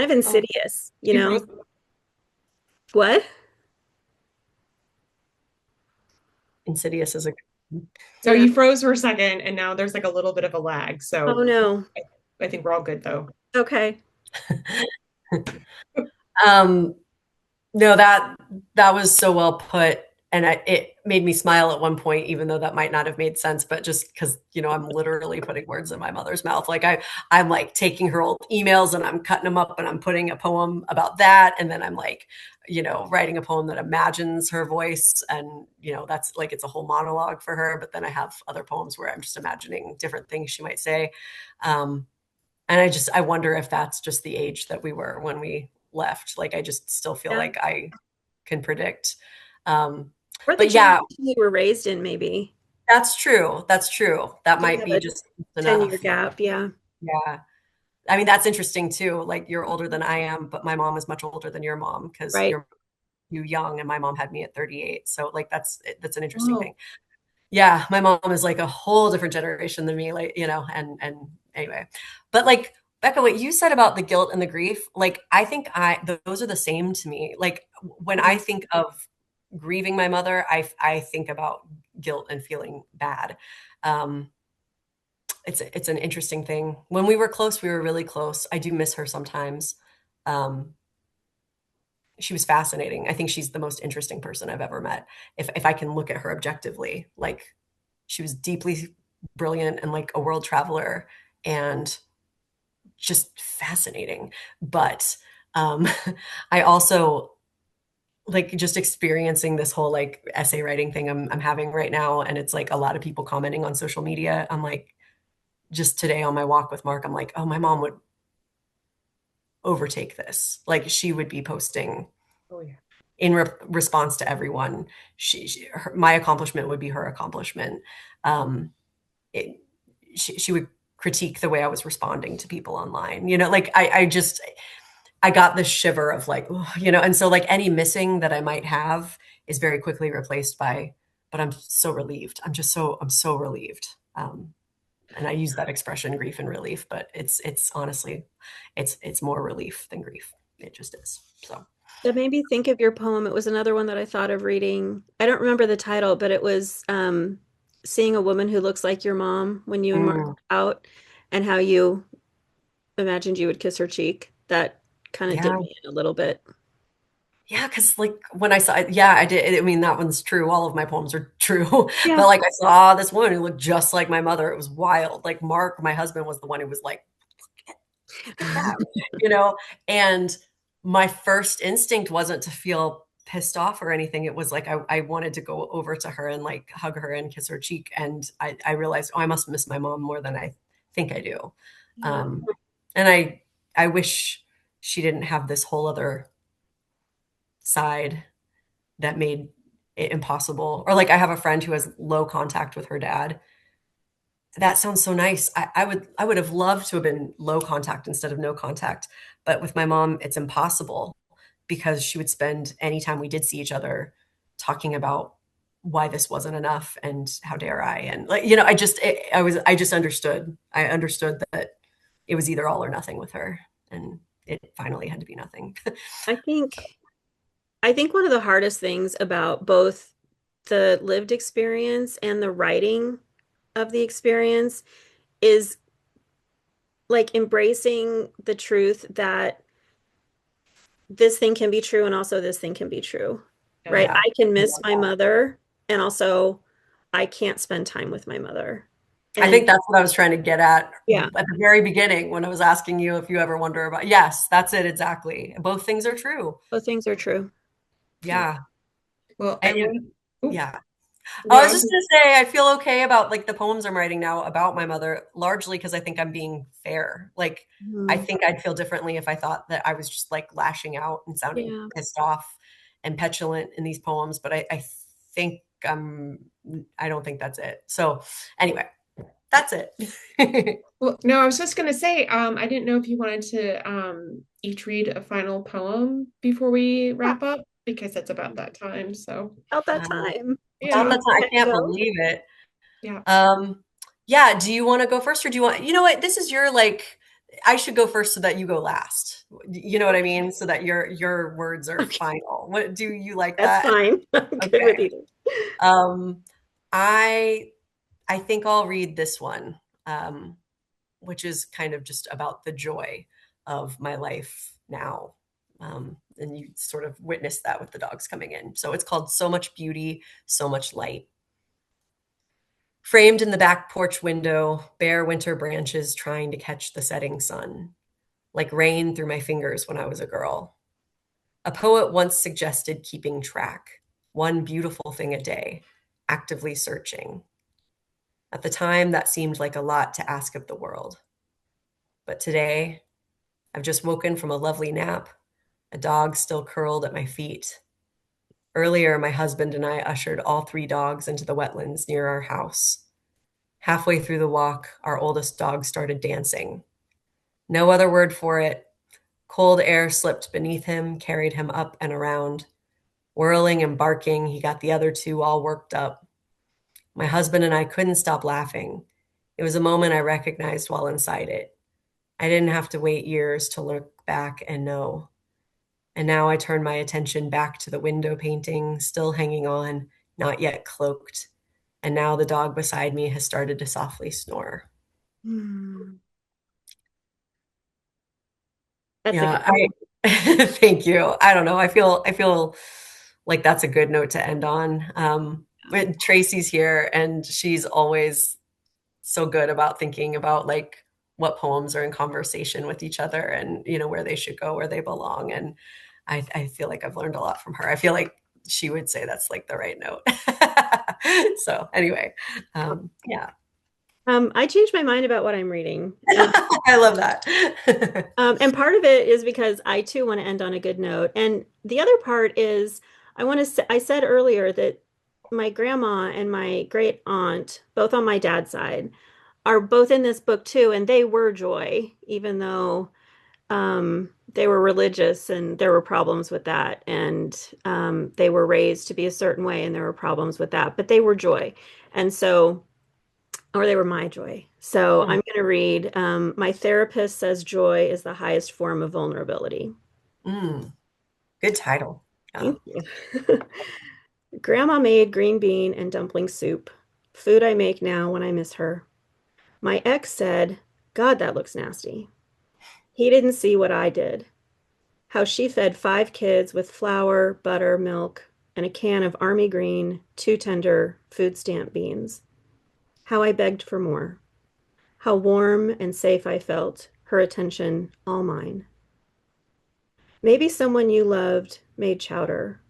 of Oh, insidious, you you know? froze. What? Insidious is a So Yeah. you froze for a second, and now there's like a little bit of a lag. Oh So no. I think we're all good though. Okay. um no, that was so well put. it made me smile at one point, even though that might not have made sense, but just because, I'm literally putting words in my mother's mouth. Like I'm like taking her old emails and I'm cutting them up and I'm putting a poem about that. And then I'm like, writing a poem that imagines her voice. And, that's like, it's a whole monologue for her. But then I have other poems where I'm just imagining different things she might say. And I wonder if that's just the age that we were when we left. Like, I just still feel Yeah. like I can predict. Um, Or the but yeah, generation we were raised in, maybe. that's true. That's true. That Could might have be a just 10-year enough. gap. Yeah. Yeah. I mean, that's interesting too. Like you're older than I am, but my mom is much older than your mom because Right. you young and my mom had me at 38. So like that's an interesting Oh, thing. Yeah, my mom is like a whole different generation than me, like, and anyway. But like Becca, what you said about the guilt and the grief, like I think those are the same to me. Like when I think of grieving my mother, I think about guilt and feeling bad. Um, it's an interesting thing. When we were close, we were really close. I do miss her sometimes. Um, she was fascinating. I think she's the most interesting person I've ever met. If I can look at her objectively, like she was deeply brilliant and like a world traveler and just fascinating. But um, I also like just experiencing this whole like essay writing thing I'm having right now. And it's like a lot of people commenting on social media. I'm like, just today on my walk with Mark, I'm like, oh, my mom would overtake this. Like she would be posting oh yeah. in response to everyone. My accomplishment would be her accomplishment. Um, it, she would critique the way I was responding to people online. Like I got this shiver of like, and so like any missing that I might have is very quickly replaced by, but I'm so relieved. I'm so relieved. And I use that expression grief and relief, but it's honestly, it's more relief than grief. It just is. So. That made me think of your poem. It was another one that I thought of reading. I don't remember the title, but it was seeing a woman who looks like your mom when you and Mark Mm, were out, and how you imagined you would kiss her cheek. That kind of did yeah. me in a little bit. Yeah, because like when I saw it, yeah, I did. I mean, that one's true. All of my poems are true. Yeah. But like I saw this woman who looked just like my mother. It was wild. Like Mark, my husband, was the one who was like, at that, you know? And my first instinct wasn't to feel pissed off or anything. It was like I wanted to go over to her and like hug her and kiss her cheek. And I realized, oh, I must miss my mom more than I think I do. Yeah. Um, and I wish she didn't have this whole other side that made it impossible. Or like I have a friend who has low contact with her dad. That sounds so nice. I would have loved to have been low contact instead of no contact. But with my mom, it's impossible because she would spend any time we did see each other talking about why this wasn't enough and how dare I. And like, I just understood. I understood that it was either all or nothing with her. And it finally had to be nothing. I think I think one of the hardest things about both the lived experience and the writing of the experience is like embracing the truth that this thing can be true and also this thing can be true, Yeah. right? Yeah. I can miss my mother and also I can't spend time with my mother. I And think that's what I was trying to get at yeah, the very beginning when I was asking you if you ever wonder about. Yes, that's it exactly. Both things are true. both things are true. Yeah. Yeah. Well, I And, want. Oh yeah. I was no. just going to say I feel okay about like the poems I'm writing now about my mother, largely because I think I'm being fair. Like I Mhm. think I'd feel differently if I thought that I was just like lashing out and sounding Yeah. pissed off and petulant in these poems, but I think I don't think that's it. So anyway, that's it. Well, no, I was just gonna say, I didn't know if you wanted to each read a final poem before we Yeah, wrap up, because it's about that time. So about that Wow. time. About yeah, that time, I Can I can't go? believe it. yeah. Um, yeah, do you want to go first or do you want, you know what? This is your like, I should go first so that you go last. You know what I mean? So that your words are Okay, final. What do you like that's that? fine. I'm good with Okay. either. Um, I I think I'll read this one, which is kind of just about the joy of my life now. And you sort of witness that with the dogs coming in. So it's called So Much Beauty, So Much Light. Framed in the back porch window, bare winter branches trying to catch the setting sun, like rain through my fingers when I was a girl. A poet once suggested keeping track, one beautiful thing a day, actively searching. At the time, that seemed like a lot to ask of the world. But today, I've just woken from a lovely nap, a dog still curled at my feet. Earlier, my husband and I ushered all 3 dogs into the wetlands near our house. Halfway through the walk, our oldest dog started dancing. No other word for it. Cold air slipped beneath him, carried him up and around. Whirling and barking, he got the other 2 all worked up. My husband and I couldn't stop laughing. It was a moment I recognized while inside it. I didn't have to wait years to look back and know. And now I turn my attention back to the window painting, still hanging on, not yet cloaked. And now the dog beside me has started to softly snore. Hmm. That's a Yeah, good thank you. I don't know. I feel like that's a good note to end on. But Tracy's here and she's always so good about thinking about like what poems are in conversation with each other and where they should go, where they belong. And I feel like I've learned a lot from her. I feel like she would say that's like the right note. So anyway, yeah. I changed my mind about what I'm reading. I love that. And part of it is because I too want to end on a good note. And the other part is I said earlier that my grandma and my great aunt, both on my dad's side, are both in this book too, and they were joy, even though they were religious and there were problems with that. And they were raised to be a certain way and there were problems with that, but they were joy. And so or they were my joy. So I'm going to read My therapist says joy is the highest form of vulnerability. Mm, good title. Yeah. Thank you. Grandma made green bean and dumpling soup, food I make now when I miss her. My ex said, God, that looks nasty. He didn't see what I did. How she fed 5 kids with flour, butter, milk, and a can of army green, too tender food stamp beans. How I begged for more. How warm and safe I felt, her attention all mine. Maybe someone you loved made chowder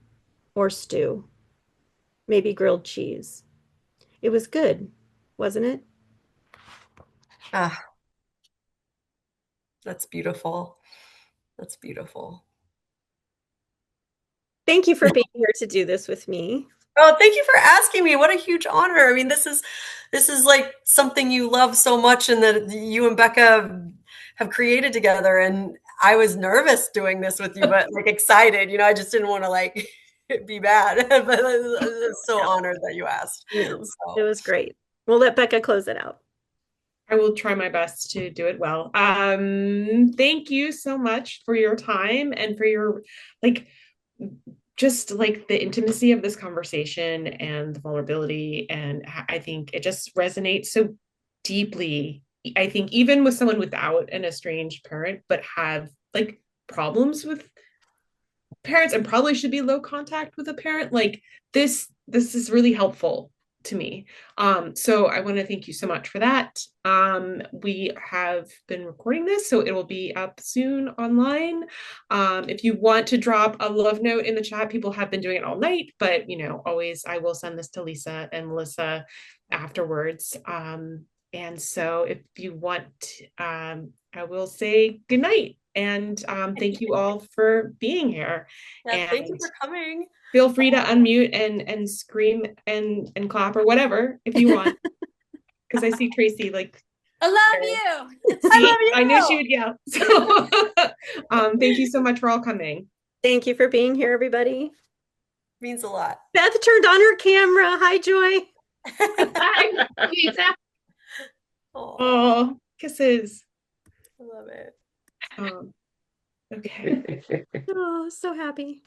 or stew, maybe grilled cheese. It was good, wasn't it? Ah, that's beautiful. That's beautiful. Thank you for being here to do this with me. Oh, thank you for asking me. What a huge honor. I mean, this is like something you love so much and that you and Becca have created together. And I was nervous doing this with you, but like excited. I just didn't want to like be bad. But I'm so honored that you asked. No, it So was great. We'll let Becca close it out. I will try my best to do it well. Thank you so much for your time and for your like just like the intimacy of this conversation and the vulnerability. And I think it just resonates so deeply. I think even with someone without an estranged parent, but have like problems with parents and probably should be low contact with a parent, like this is really helpful to me. So I want to thank you so much for that. We have been recording this, so it will be up soon online. If you want to drop a love note in the chat, people have been doing it all night, but always I will send this to Lisa and Melissa afterwards. And so if you want, I will say good night. And thank you all for being here. yeah, thank you And for coming. feel free to unmute and scream and clap or whatever if you want. Because I see Tracy like I love you. see, I love you. I knew she would yell. So thank you so much for all coming. Thank you for being here, everybody. Means a lot. Beth turned on her camera. Hi, Joy. Bye, Lisa. Oh, kisses. I love it. Okay. Oh, so happy.